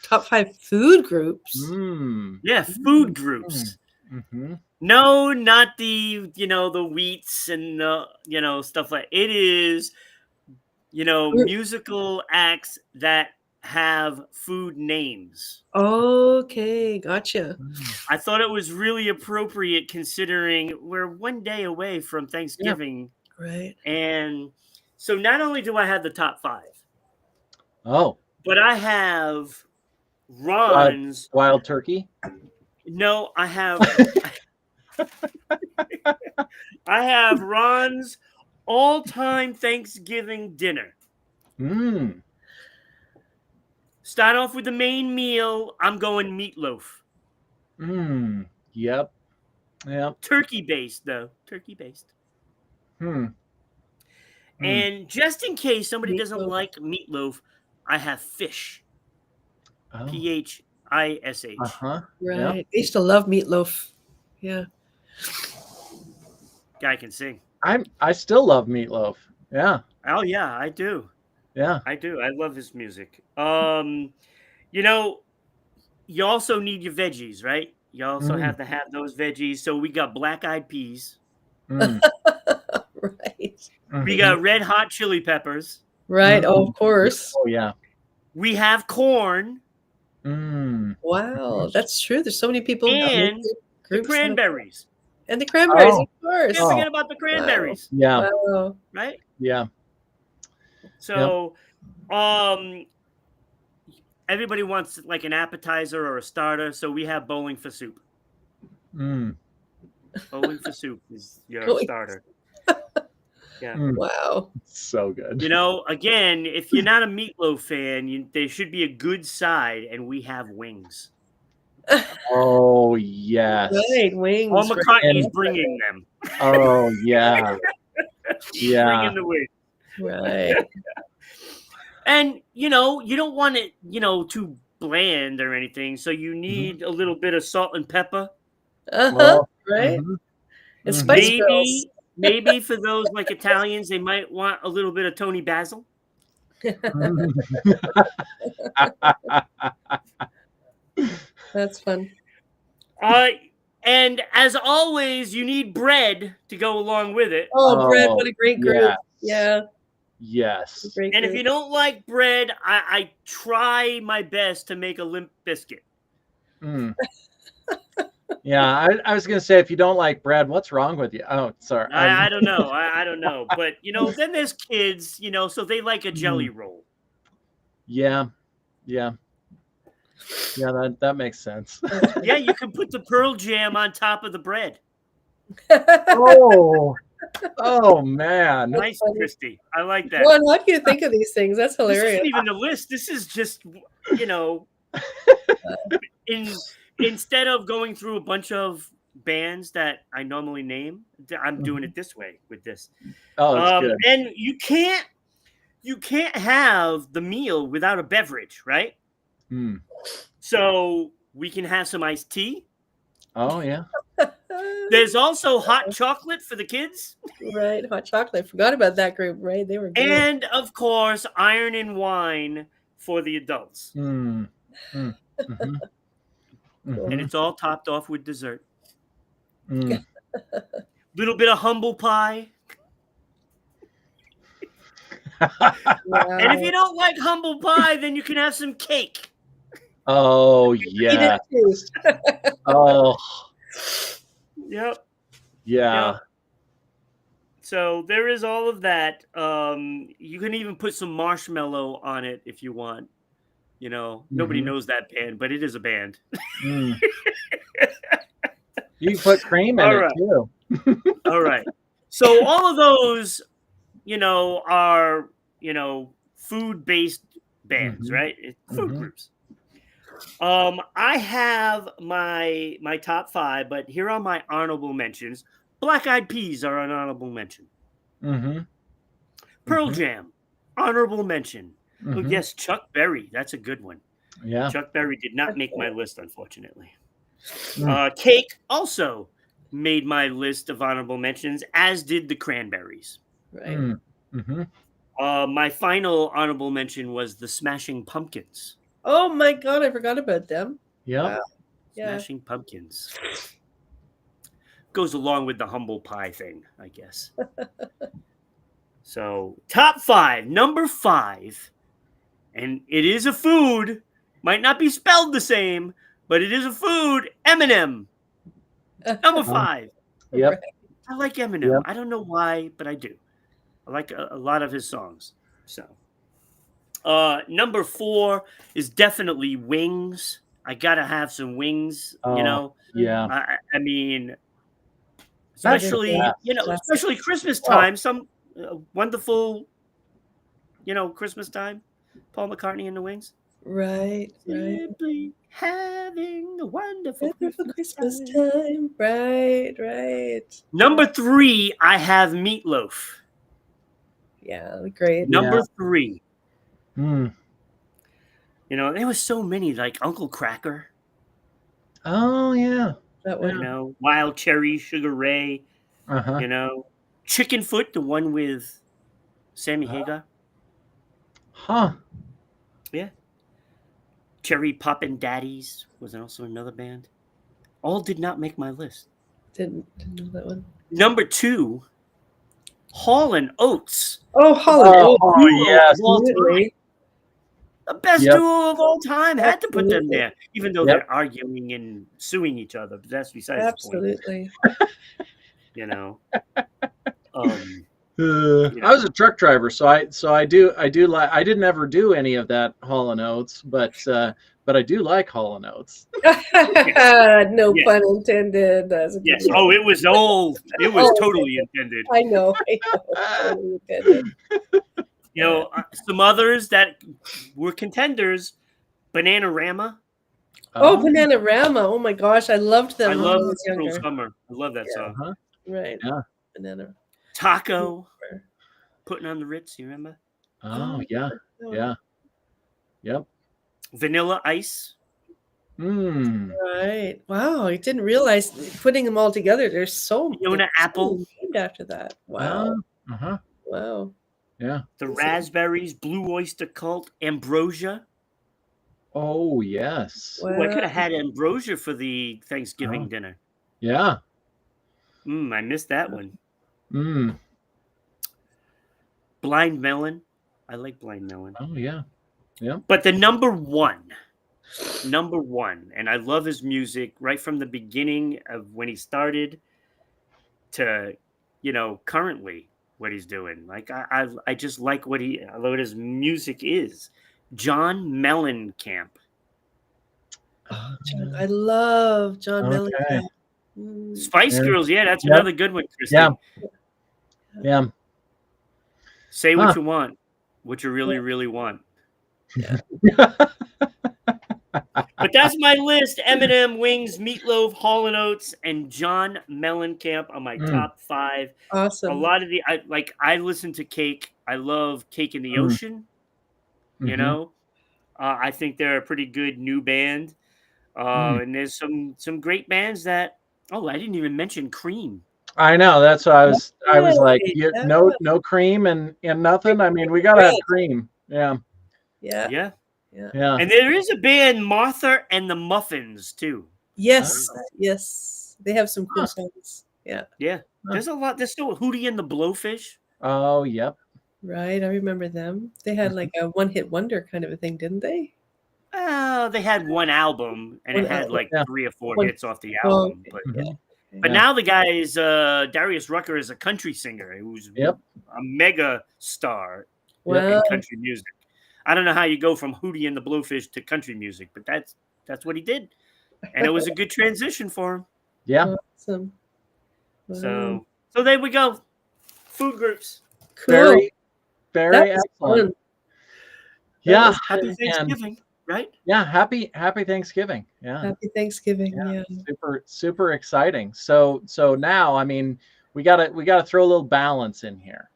Top 5 food groups. Yeah, food groups. Mm-hmm. No, not the the wheats and the stuff like it is. Musical acts that have food names. Okay, gotcha. I thought it was really appropriate considering we're one day away from Thanksgiving. Right. And so not only do I have the top 5, but I have Ron's wild turkey. No, I have I have Ron's all-time Thanksgiving dinner. Start off with the main meal. I'm going meatloaf. Yep. Turkey based, though. Turkey based. And just in case somebody doesn't like meatloaf, I have fish. Phish. Uh-huh. Right. I used to love meatloaf. Yeah. Guy can sing. I still love meatloaf. Yeah. Oh yeah, I do. Yeah. I do. I love his music. You also need your veggies, right? You also have to have those veggies. So we got black-eyed peas. Right. We got red hot chili peppers. Right. Oh, of course. Oh yeah. We have corn. Wow, that's true. There's so many people. And the cranberries. And the cranberries, of course. Can't forget about the cranberries. Wow. Yeah. Wow. Right? Yeah. So, everybody wants like an appetizer or a starter, so we have bowling for soup. Bowling for soup is your starter. Yeah. Wow. So good. Again, if you're not a meatloaf fan, there should be a good side, and we have wings. Oh yes. Right, wings. Paul McCartney's bringing them. Oh yeah. He's bringing the wings. Right. And you don't want it, too bland or anything. So you need a little bit of salt and pepper. Right. And spice girls. Maybe for those like Italians, they might want a little bit of Tony Basil. That's fun. And as always, you need bread to go along with it. Oh, bread! What a great group. Yeah. Yes. Great And group. if you don't like bread, I try my best to make a limp biscuit. Mm. Yeah, I was gonna say, if you don't like bread, what's wrong with you? Oh, sorry. I don't know. I don't know. But then there's kids, so they like a jelly roll. Yeah. Yeah. Yeah, that makes sense. Yeah, you can put the Pearl Jam on top of the bread. Oh man. Nice, Christy. I like that. Well, how do you think of these things? That's hilarious. This isn't even the list. This is just, instead of going through a bunch of bands that I normally name, I'm doing it this way with this. Oh, it's good. And you can't have the meal without a beverage, right? Mm. So we can have some iced tea. Oh yeah. There's also hot chocolate for the kids. Right, hot chocolate. Forgot about that group, right? They were good. And of course, iron and wine for the adults. Mm. Mm. Mm-hmm. Mm-hmm. And it's all topped off with dessert. Mm. Little bit of humble pie. Wow. And if you don't like humble pie, then you can have some cake. Oh yeah. Oh. Yep. Yeah. Yep. So there is all of that. You can even put some marshmallow on it if you want. Nobody knows that band, but it is a band. Mm. You can put cream in it too. All right. So all of those, are, food-based bands, right? Food groups. I have my top 5, but here are my honorable mentions. Black Eyed Peas are an honorable mention. Pearl Jam, honorable mention. Oh, yes, Chuck Berry. That's a good one. Yeah. Chuck Berry did not make my list, unfortunately. Cake also made my list of honorable mentions, as did the Cranberries. Right. My final honorable mention was the Smashing Pumpkins. Oh my God, I forgot about them. Yeah. Wow. Yeah. Smashing Pumpkins. Goes along with the humble pie thing, I guess. So, top 5. Number 5. And it is a food. Might not be spelled the same, but it is a food. Eminem. Number 5. Yep. I like Eminem. Yep. I don't know why, but I do. I like a lot of his songs. So, number 4 is definitely wings. I gotta have some wings. Yeah. I mean, especially especially Christmas time. Some wonderful, Christmas time. Paul McCartney and the Wings. Right. Simply having a wonderful Christmas time. Right. Number 3, I have Meatloaf. Yeah, great. Number 3. Mm. There was so many, like Uncle Cracker. Oh yeah. That one. Wild Cherry, Sugar Ray. Chicken Foot, the one with Sammy Hagar. Huh. Yeah. Cherry Poppin' Daddies was also another band. All did not make my list. Didn't know that one. Number 2, Hall & Oates. Oh, Hall & Oates. Oh yes. The best duo of all time. Had to put them Absolutely. there, even though they're arguing and suing each other. But that's besides the point. Absolutely. I was a truck driver, so I do like. I didn't ever do any of that Hall & Oates, but I do like Hall & Oates. No pun intended. Yes. Oh, it was old. It was totally intended. I know. Totally intended. Some others that were contenders. Bananarama. Oh, Bananarama. Oh my gosh, I loved them. I love when I was Cruel younger. Summer. I love that song. Right. Yeah. Banana. Taco. Putting on the Ritz. You remember? Oh yeah. Yeah. Yep. Vanilla Ice. Right. Wow. I didn't realize putting them all together. There's so Fiona Apple. named after that. Wow. Wow. Yeah. The Raspberries, Blue Oyster Cult, Ambrosia. Oh yes. Wow. Oh, I could have had Ambrosia for the Thanksgiving dinner. Yeah. I missed that one. Mm. Blind Melon. I like Blind Melon. Oh yeah. Yeah. But the number one, and I love his music right from the beginning of when he started to, currently what he's doing. Like I just like what his music is. John Mellencamp. Oh, I love John Okay. Mellencamp. Mm, Spice Yeah. Girls, yeah, that's Yep. another good one, Yeah. Christy. Yeah. Say what Huh. you want, what you really, really want. yeah. But that's my list. Eminem, Wings, Meatloaf, Hall and Oates, and John Mellencamp are my Mm. top 5. A Awesome. lot of I listen to Cake. I love Cake in the Mm. Ocean. Mm-hmm. I think they're a pretty good new band. Mm. And there's some great bands that. Oh, I didn't even mention Cream. I know. That's what I was like, Right. you, Yeah. no cream and nothing. I mean, we gotta have cream. Yeah. Yeah. Yeah, Yeah. Yeah. and there is a band, Martha and the Muffins, too. Yes. Yes. They have some cool Huh. songs. Yeah. Yeah, there's a lot. There's still Hootie and the Blowfish. Oh, yep. Right. I remember them. They had like a one-hit wonder kind of a thing, didn't they? They had one album, and One it had album. like Yeah. 3 or 4 One. hits off the Oh, album. okay. But Yeah. Mhm. but Yeah. now the guy is Darius Rucker is a country singer who's Yep. a mega star Wow. in country music. I don't know how you go from Hootie and the Blowfish to country music, but that's what he did, and it was a good transition for him. Yeah. Awesome. Wow. So there we go. Food groups. Cool. Very, That very was excellent. fun. Yeah. was Happy fun. Thanksgiving, right? Yeah. Happy Thanksgiving. Yeah. Happy Thanksgiving. Yeah. Yeah. Super exciting. So now, I mean, we gotta throw a little balance in here,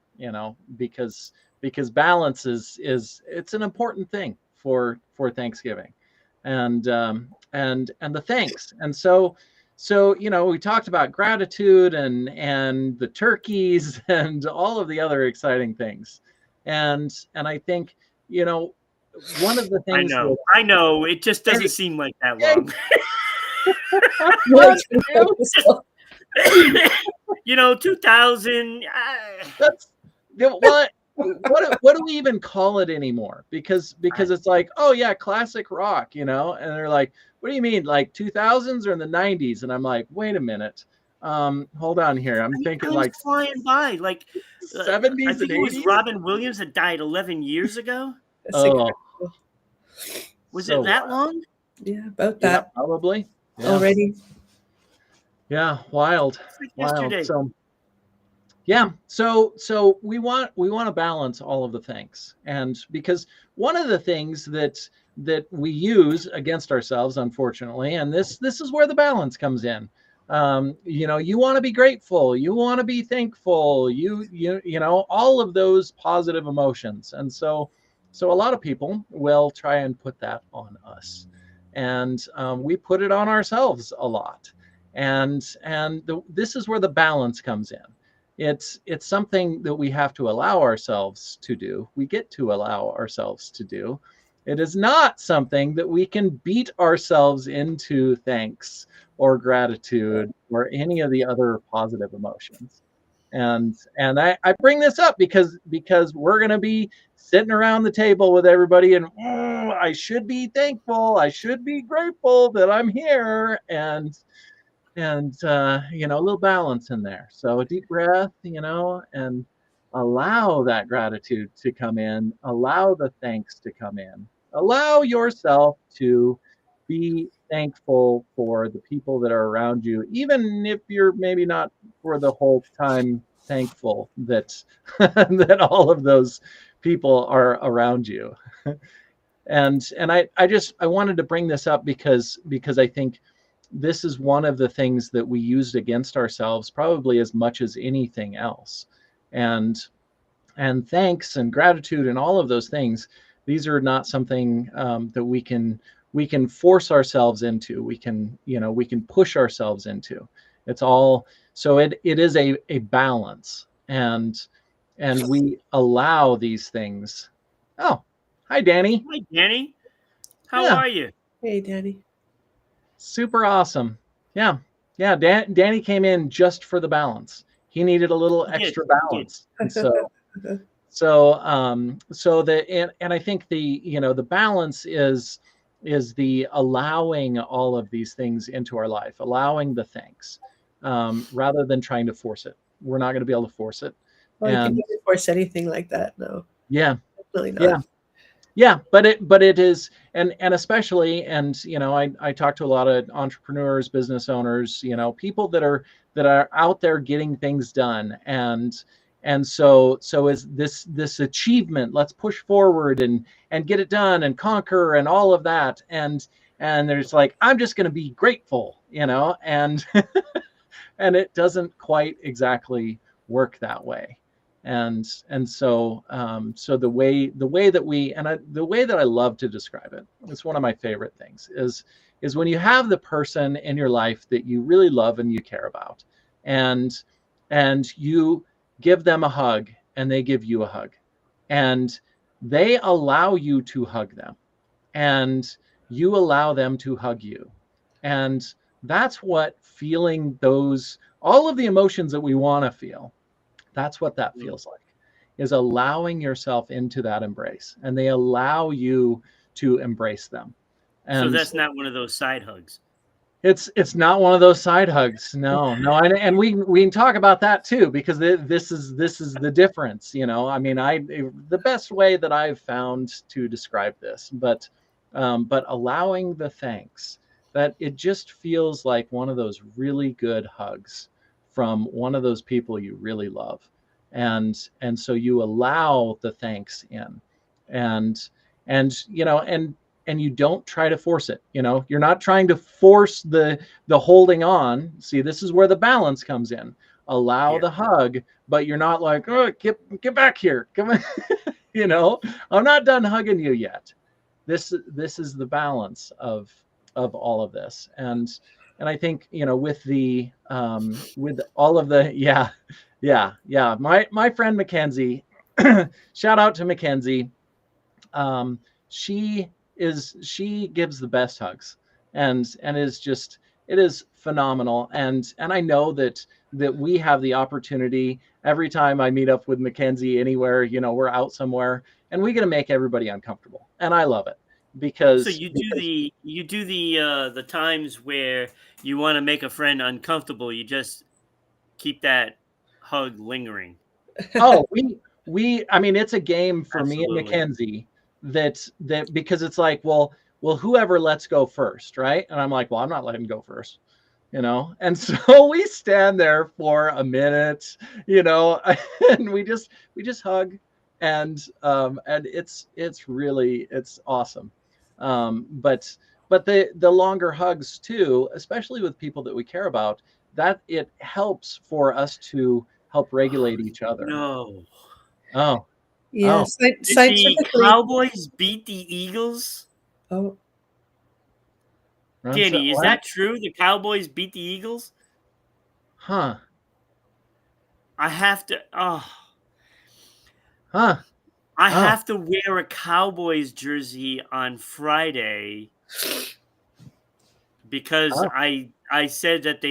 because balance is it's an important thing for Thanksgiving, and the thanks. And so we talked about gratitude and the turkeys and all of the other exciting things, and I think one of the things that I know. It just doesn't Hey, seem like that hey. long. Right. 2000. That's what do we even call it anymore? Because it's like, oh yeah, classic rock, and they're like, what do you mean, like 2000s or in the 90s? And I'm like, wait a minute, hold on here. I'm thinking like flying by. Like 70s I and think it was 80s. Robin Williams that died 11 years ago. That's Oh, incredible. Was so it that long? Yeah, about yeah, that probably. Yeah. already. Yeah, wild. It's like Wild. yesterday. So yeah, so we want to balance all of the things, and because one of the things that we use against ourselves, unfortunately, and this is where the balance comes in. You want to be grateful, you want to be thankful, all of those positive emotions, and so a lot of people will try and put that on us, and we put it on ourselves a lot, and this is where the balance comes in. It's something that we have to allow ourselves to do. We get to allow ourselves to do. It is not something that we can beat ourselves into thanks or gratitude or any of the other positive emotions. And I bring this up because we're going to be sitting around the table with everybody, and I should be thankful, I should be grateful that I'm here, and a little balance in there. So a deep breath, and allow that gratitude to come in, allow the thanks to come in, allow yourself to be thankful for the people that are around you, even if you're maybe not for the whole time thankful that that all of those people are around you. and I wanted to bring this up because I think this is one of the things that we used against ourselves probably as much as anything else. And thanks and gratitude and all of those things, these are not something that we can force ourselves into. We can push ourselves into. It's all, so it is a balance, and we allow these things. Oh, hi Danny. Hi, Danny. How Yeah, are you? Hey, Daddy. super awesome. Yeah. Yeah, Danny came in just for the balance. He needed a little He did. extra He did. balance. And so and I think the balance is the allowing all of these things into our life, allowing the thanks, rather than trying to force it. We're not going to be able to force it. Well, you can And never force anything like that. No, yeah, definitely not. yeah. Yeah, but it is, and especially, and I talk to a lot of entrepreneurs, business owners, people that are out there getting things done, and so is this achievement. Let's push forward and get it done and conquer and all of that, and there's like, I'm just going to be grateful, and and it doesn't quite exactly work that way. And so so the way that the way that I love to describe it, it's one of my favorite things, is when you have the person in your life that you really love and you care about, and you give them a hug and they give you a hug, and they allow you to hug them, and you allow them to hug you. And that's what feeling all of the emotions that we want to feel, that's what that feels like, is allowing yourself into that embrace, and they allow you to embrace them. So And that's not one of those side hugs. it's not one of those side hugs. No. And we can talk about that too, because this is the difference. I mean, the best way that I've found to describe this, but allowing the thanks, that it just feels like one of those really good hugs from one of those people you really love, and so you allow the thanks in, and and you don't try to force it. You're not trying to force the holding on. See, this is where the balance comes in. Allow the hug, but you're not like, oh, get back here, come on. I'm not done hugging you yet. This is the balance of all of this. And I think, with all of the, yeah, my friend Mackenzie, shout out to Mackenzie. um, she she gives the best hugs, and is just, it is phenomenal. And I know that we have the opportunity every time I meet up with Mackenzie anywhere, we're out somewhere, and we get to make everybody uncomfortable, and I love it So because you do the times where you want to make a friend uncomfortable. You just keep that hug lingering. oh, I mean, it's a game for me and Absolutely. Mackenzie, that because it's like, well, whoever lets go first, right? And I'm like, well, I'm not letting go first, and so we stand there for a minute, and we just hug, and it's awesome. But the longer hugs too, especially with people that we care about, that it helps for us to help regulate each other. No. Oh, Yeah, oh, Did the scientifically. Cowboys beat the Eagles? Oh, Ron said Danny, is what? that true? The Cowboys beat the Eagles? Huh? I have to Huh? I Oh, have to wear a Cowboys jersey on Friday because oh. I said that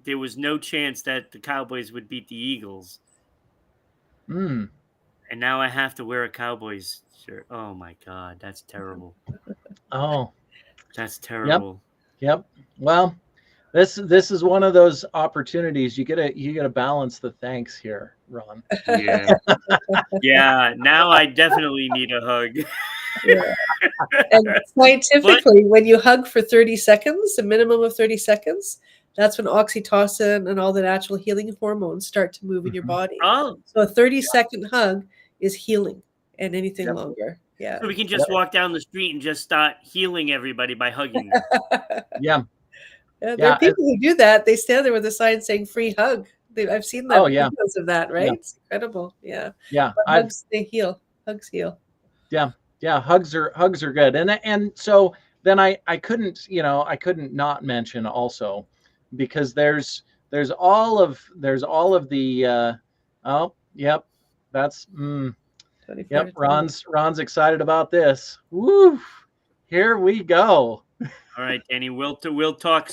there was no chance that the Cowboys would beat the Eagles, Hmm. and now I have to wear a Cowboys shirt. Oh my god, that's terrible. Oh. That's Yep. terrible. Yep. Well, this is one of those opportunities. You gotta balance the thanks here, Ron. Yeah. Yeah, now I definitely need a hug. yeah. And But scientifically, when you hug for 30 seconds, a minimum of 30 seconds, that's when oxytocin and all the natural healing hormones start to move in your Mhm. body. oh, So a 30-second hug is healing, and anything Yep. longer. Yeah. so we can Yep. just walk down the street and just start healing everybody by hugging them. Yeah. Yeah, there are Yeah. people who do that. They stand there with a sign saying "free hug." I've seen Oh, that yeah. videos of that. Yeah. Right? It's incredible. Yeah, Yeah. but hugs they heal. Hugs heal. Yeah. Yeah. Hugs are good. And so then I couldn't, I couldn't not mention also, because there's all of the oh, yep. That's 24 Yep, to 20. Ron's excited about this. Woo! Here we go. All right, Danny. We'll talk.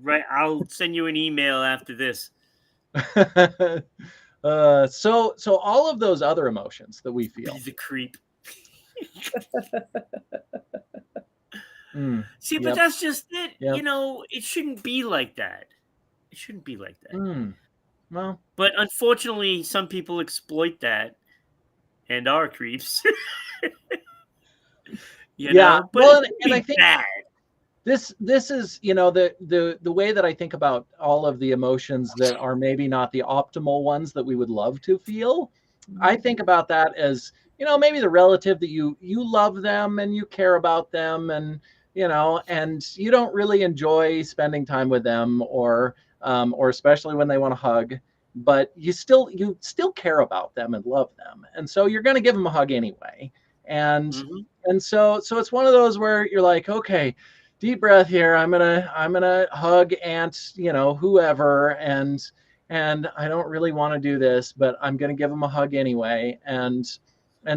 Right, I'll send you an email after this. So all of those other emotions that we feel. Be the creep. See, but Yep. that's just it. Yep. You know, it shouldn't be like that. It shouldn't be like that. Well, but unfortunately, some people exploit that and are creeps. you know, but well, it and I be think bad. this is, you know, the way that I think about all of the emotions that are maybe not the optimal ones that we would love to feel. I think about that as, you know, maybe the relative that you love them and you care about them, and you know, and you don't really enjoy spending time with them, or especially when they want to hug, but you still care about them and love them, and so you're going to give them a hug anyway. And Mhm. so it's one of those where you're like, okay, deep breath here. I'm gonna hug Aunt, you know, whoever, and I don't really want to do this, but I'm gonna give them a hug anyway. And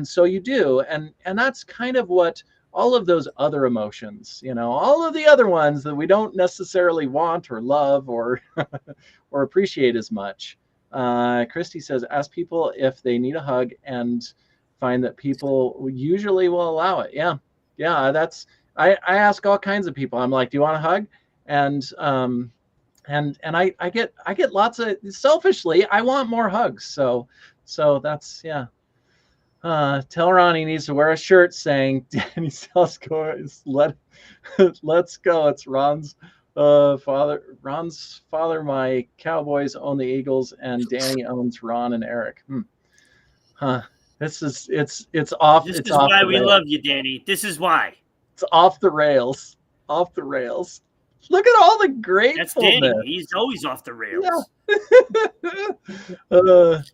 so you do, and that's kind of what all of those other emotions, you know, all of the other ones that we don't necessarily want or love or or appreciate as much. Christy says, ask people if they need a hug and find that people usually will allow it. Yeah, that's I ask all kinds of people. I'm like, do you want a hug? And I get lots of, selfishly, I want more hugs. So that's, yeah. Tell Ron he needs to wear a shirt saying Danny Selsko is let's go. It's Ron's father. My Cowboys own the Eagles, and Danny owns Ron and Eric. Huh. This is it's off. This It's is off why the we rails. love you, Danny. This is why. It's off the rails. Off the rails. Look at all the That's Danny. gratefulness. He's always off the rails. Yeah.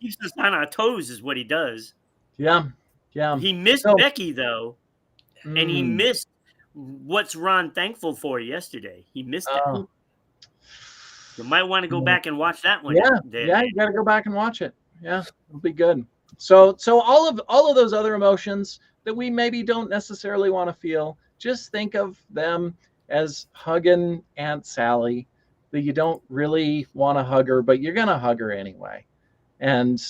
Keeps us on our toes is what he does. Yeah. He missed So, Becky though, and he missed what's Ron thankful for yesterday. He missed that. You might want to go back and watch that one. Yeah, you got to go back and watch it. Yeah, it'll be good. So all of those other emotions that we maybe don't necessarily want to feel, just think of them as hugging Aunt Sally, that you don't really want to hug her, but you're gonna hug her anyway. And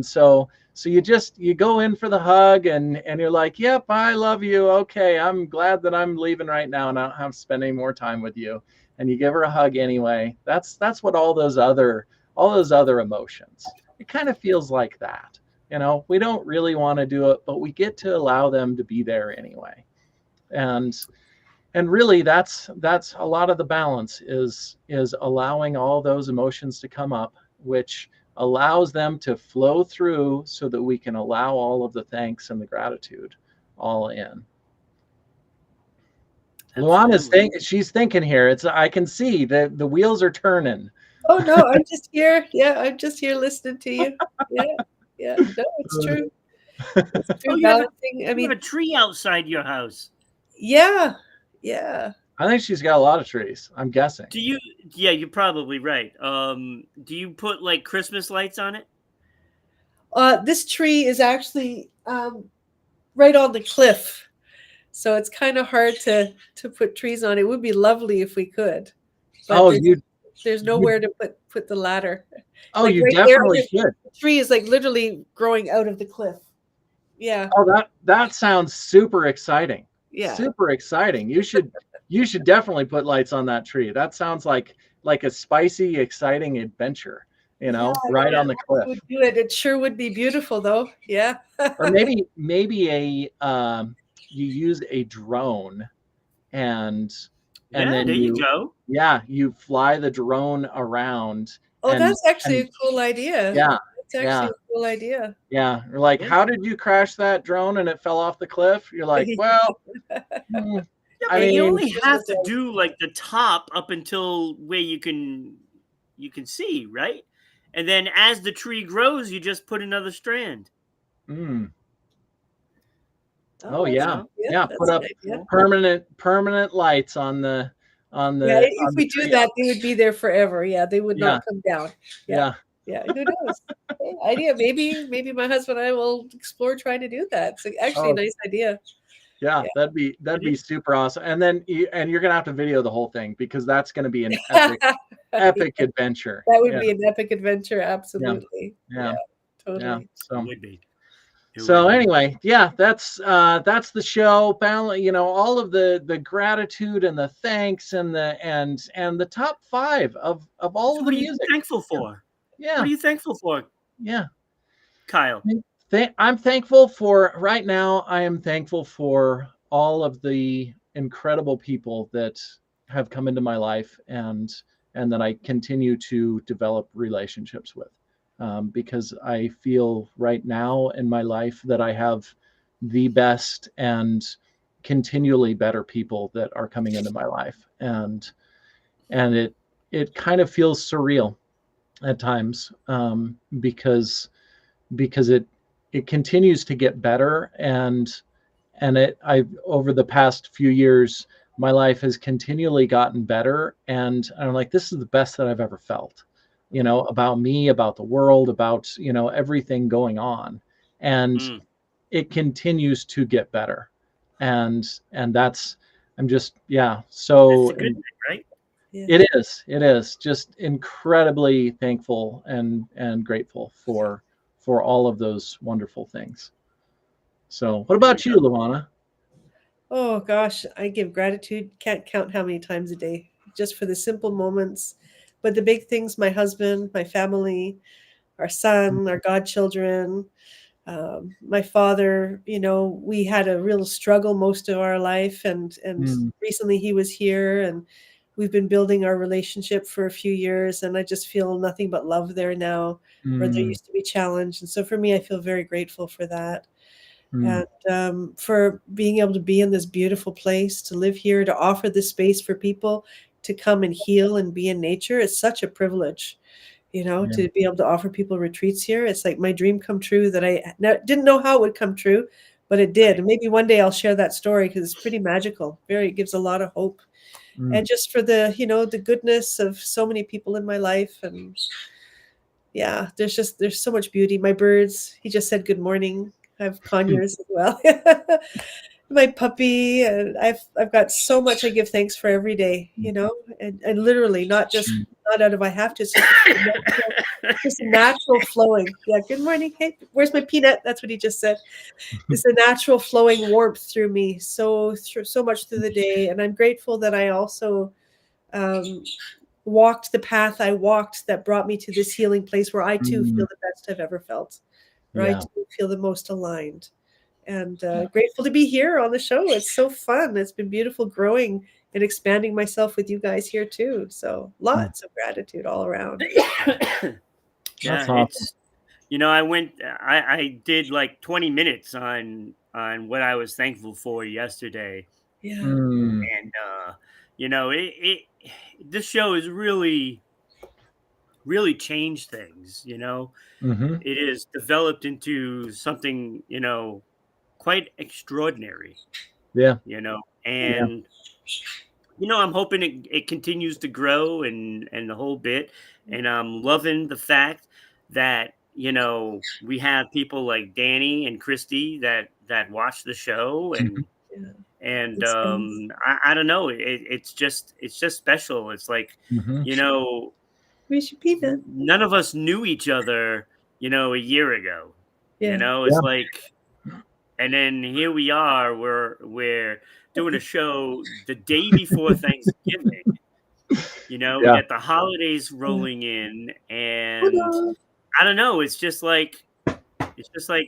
so you go in for the hug, and you're like, yep, I love you. Okay, I'm glad that I'm leaving right now and I don't have to spend any more time with you. And you give her a hug anyway. That's what all those other emotions. It kind of feels like that. You know, we don't really want to do it, but we get to allow them to be there anyway. And really that's a lot of the balance is allowing all those emotions to come up, which allows them to flow through so that we can allow all of the thanks and the gratitude all in. Luan is she's thinking here. I can see the wheels are turning. Oh no, I'm just here. Yeah, I'm just here listening to you. Yeah. No, it's true. It's true. You have a tree outside your house. Yeah. I think she's got a lot of trees, I'm guessing. Do you? Yeah, you're probably right. Do you put like Christmas lights on it? This tree is actually right on the cliff, so it's kind of hard to put trees on. It would be lovely if we could. But there's nowhere to put the ladder. Oh, like you definitely should. The tree is like literally growing out of the cliff. Yeah. Oh, that sounds super exciting. Yeah. Super exciting. You should definitely put lights on that tree. That sounds like a spicy, exciting adventure, you know, right on the cliff. Would do it. It sure would be beautiful though. Yeah. Or maybe you use a drone and then there you go. Yeah, you fly the drone around. Oh, that's actually a cool idea. Yeah. It's actually a cool idea. Yeah. You're like, how did you crash that drone and it fell off the cliff? You're like, well, I mean, you only have to do like the top up until where you can see, right? And then as the tree grows, you just put another strand. Oh yeah. Put up permanent lights on the if we do that, they would be there forever. Yeah, they would not come down. Yeah. Who knows? Idea. Maybe my husband and I will explore trying to do that. It's actually a nice idea. Yeah, Yeah. that'd It be is. super awesome. And then you're gonna have to video the whole thing because that's gonna be an epic Yeah, adventure. that would Yeah, be an epic adventure. yeah, Absolutely. yeah, Yeah, yeah. totally. It So would be. It so would be. anyway, yeah, that's the show. You know, all of the gratitude and the thanks and the top five of all So of what the are you music. thankful Yeah, for? What yeah, are you thankful for, yeah. Kyle? I'm thankful for right now. I am thankful for all of the incredible people that have come into my life and that I continue to develop relationships with. Because I feel right now in my life that I have the best and continually better people that are coming into my life, and it kind of feels surreal at times, because it continues to get better, and it I've over the past few years my life has continually gotten better, and I'm like, this is the best that I've ever felt, you know, about me, about the world, about, you know, everything going on, and Mm, it continues to get better, and that's I'm just, yeah, that's so the good thing, right? Yeah. it is just incredibly thankful and grateful for all of those wonderful things. So, what There you about you, go. Luana? Oh gosh, I give gratitude. Can't count how many times a day, just for the simple moments. But the big things, my husband, my family, our son, our godchildren, my father, we had a real struggle most of our life, and Mm, recently he was here, and we've been building our relationship for a few years, and I just feel nothing but love there now, where there mm, used to be challenge. And so for me, I feel very grateful for that, mm, and for being able to be in this beautiful place, to live here, to offer this space for people to come and heal and be in nature. It's such a privilege, yeah. to be able to offer people retreats here. It's like my dream come true that I didn't know how it would come true, but it did. Right. And maybe one day I'll share that story because it's pretty magical. It gives a lot of hope. Mm, And just for the goodness of so many people in my life. And yeah, there's so much beauty. My birds, he just said good morning. I have conures as well. My puppy, and I've got so much I give thanks for every day, and literally not just mm, not out of I have to, it's just a natural flowing. Yeah, good morning. Hey, where's my peanut? That's what he just said. It's a natural flowing warmth through me, so much through the day, and I'm grateful that I also um, walked the path I walked that brought me to this healing place where I too mm, feel the best I've ever felt, where I yeah, too feel the most aligned. And yeah. grateful to be here on the show. It's so fun. It's been beautiful growing and expanding myself with you guys here too. So Mm. lots of gratitude all around. That's Yeah, awesome. I did like 20 minutes on what I was thankful for yesterday, Yeah. Mm, and it this show has really changed things. mm-hmm. It is developed into something quite extraordinary. Yeah, yeah. And I'm hoping it continues to grow and the whole bit. And I'm loving the fact that we have people like Danny and Christy that watch the show, Mhm. and Yeah. It's nice. I don't know, it's just special. It's like Mhm. you know Where's your peanut? none of us knew each other a year ago. Yeah. It's Yeah. like, and then here we are. We're doing a show the day before Thanksgiving. We Yeah. got the holidays Yeah. rolling in, and Ta-da. I don't know. It's just like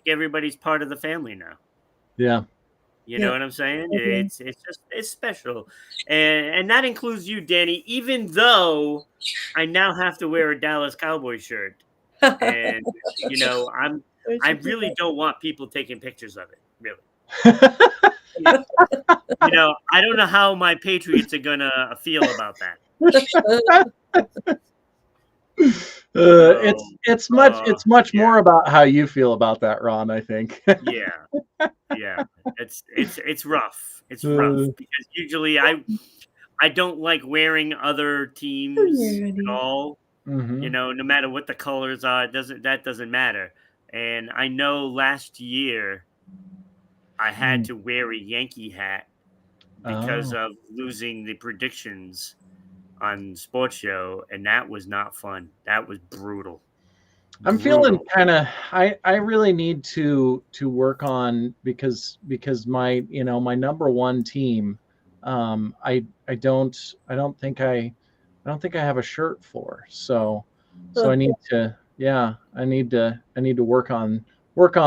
everybody's part of the family now. Yeah. You know Yeah. what I'm saying? Totally. It's special, and that includes you, Danny. Even though I now have to wear a Dallas Cowboy shirt, and I Where's your really peanut? don't want people taking pictures of it. Really. I don't know how my Patriots are gonna feel about that. So, It's much yeah, more about how you feel about that, Ron, I think. yeah, yeah. It's rough. It's rough Uh, because usually I don't like wearing other Come here, teams at honey. all. mhm. No matter what the colors are, that doesn't matter. And I know last year I had to wear a Yankee hat because Oh. of losing the predictions on Sports Show, and that was not fun. That was brutal. I'm feeling Brutal. kind of I really need to work on because my my number one team I don't think I have a shirt for. So I need to I need to work on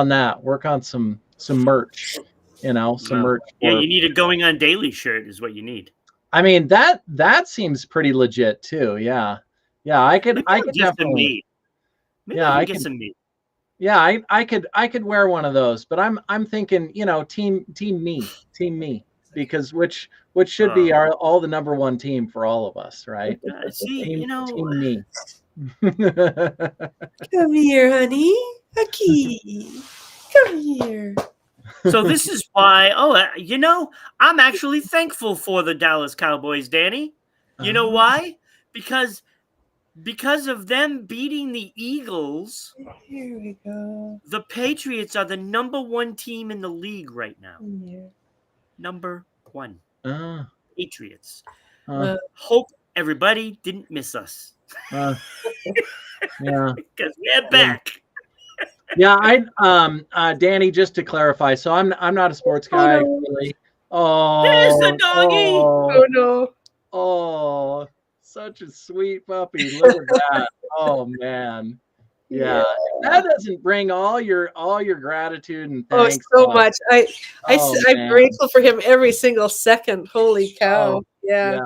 that. Work on some merch, some Well, merch yeah, for you need a Going On Daily shirt is what you need. I mean that seems pretty legit too. Yeah. Yeah, I could Maybe I'll get some definitely made. Maybe I can get some made. Yeah, I could wear one of those, but I'm thinking, team me, because which should be all the number one team for all of us, right? See, Team me. Come here, honey. Aki. Come here. So this is why. I'm actually thankful for the Dallas Cowboys, Danny. You know why? Because of them beating the Eagles, Here we go. the Patriots are the number one team in the league right now. Here. Number one. Uh, Patriots. uh, Hope everybody didn't miss us. yeah. Because we're back. Yeah, Danny, just to clarify, so I'm not a sports guy, really. There's the doggy. Oh no. Oh, such a sweet puppy. Look at that. Oh man. Yeah. That doesn't bring all your gratitude and thanks. Oh, so much. I'm man. grateful for him every single second. Holy cow. Oh, Yeah.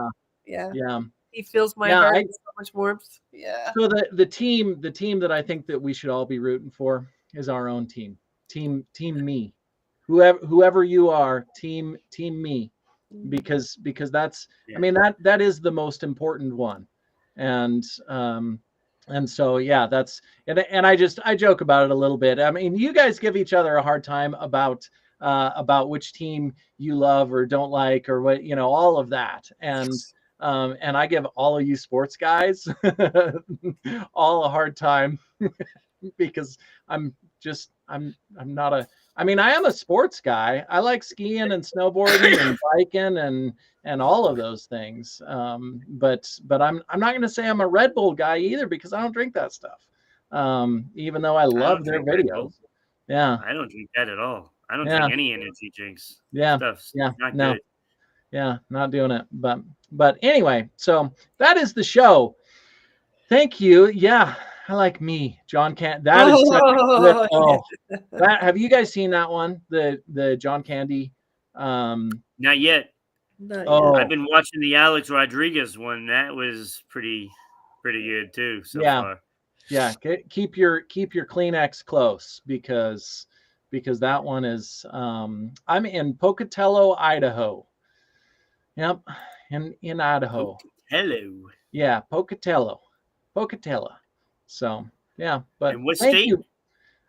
Yeah. He fills my heart with so much warmth. Yeah. So the team that I think that we should all be rooting for is our own team. Team me. Whoever you are, team me. Because that's I mean that is the most important one. And so that's and I joke about it a little bit. I mean, you guys give each other a hard time about which team you love or don't like or what, all of that. And I give all of you sports guys all a hard time because I'm not I mean, I am a sports guy. I like skiing and snowboarding and biking and all of those things. But I'm not going to say I'm a Red Bull guy either because I don't drink that stuff. Even though I love their videos. Yeah. I don't drink that at all. I don't drink any energy drinks. Yeah. Stuff's not no. good. Yeah, not doing it. But anyway, so that is the show. Thank you. Yeah. I like me, John Candy. That is such a good, that have you guys seen that one? The John Candy. Not yet. I've been watching the Alex Rodriguez one. That was pretty good too so far. Yeah, keep your Kleenex close because that one is I'm in Pocatello, Idaho. Yep, in Idaho. Hello. Yeah, Pocatello. So yeah, but and what thank state? you.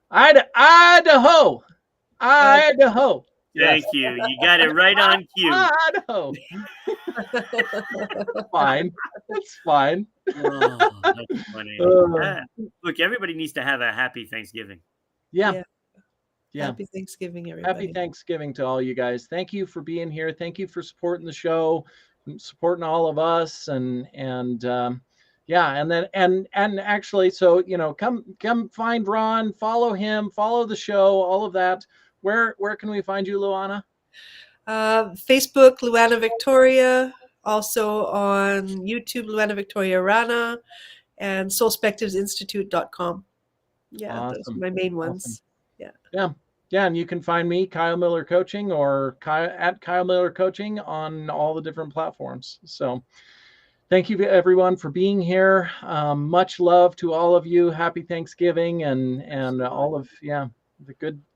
Idaho. Thank you. You got it right on cue. Idaho. Fine. It's fine. Oh, that's funny. Look, everybody needs to have a happy Thanksgiving. Yeah. Happy Thanksgiving, everybody. Happy Thanksgiving to all you guys. Thank you for being here. Thank you for supporting the show, supporting all of us, and actually, so come find Ron, follow him, follow the show, all of that. Where can we find you, Luana? Facebook, Luana Victoria. Also on YouTube, Luana Victoria Rana, and soulspectivesinstitute.com. Yeah, awesome. Those are my main ones. Awesome. Yeah, and you can find me, Kyle Miller Coaching, or at Kyle Miller Coaching on all the different platforms. So thank you everyone for being here. Much love to all of you. Happy Thanksgiving and all of the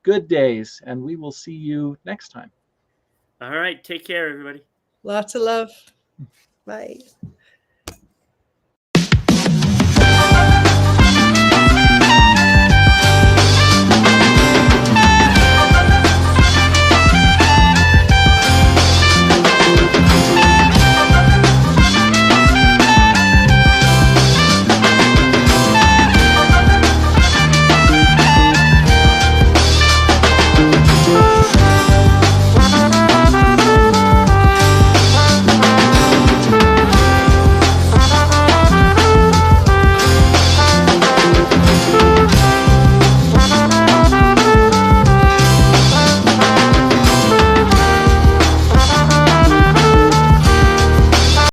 good days. And we will see you next time. All right. Take care, everybody. Lots of love. Bye.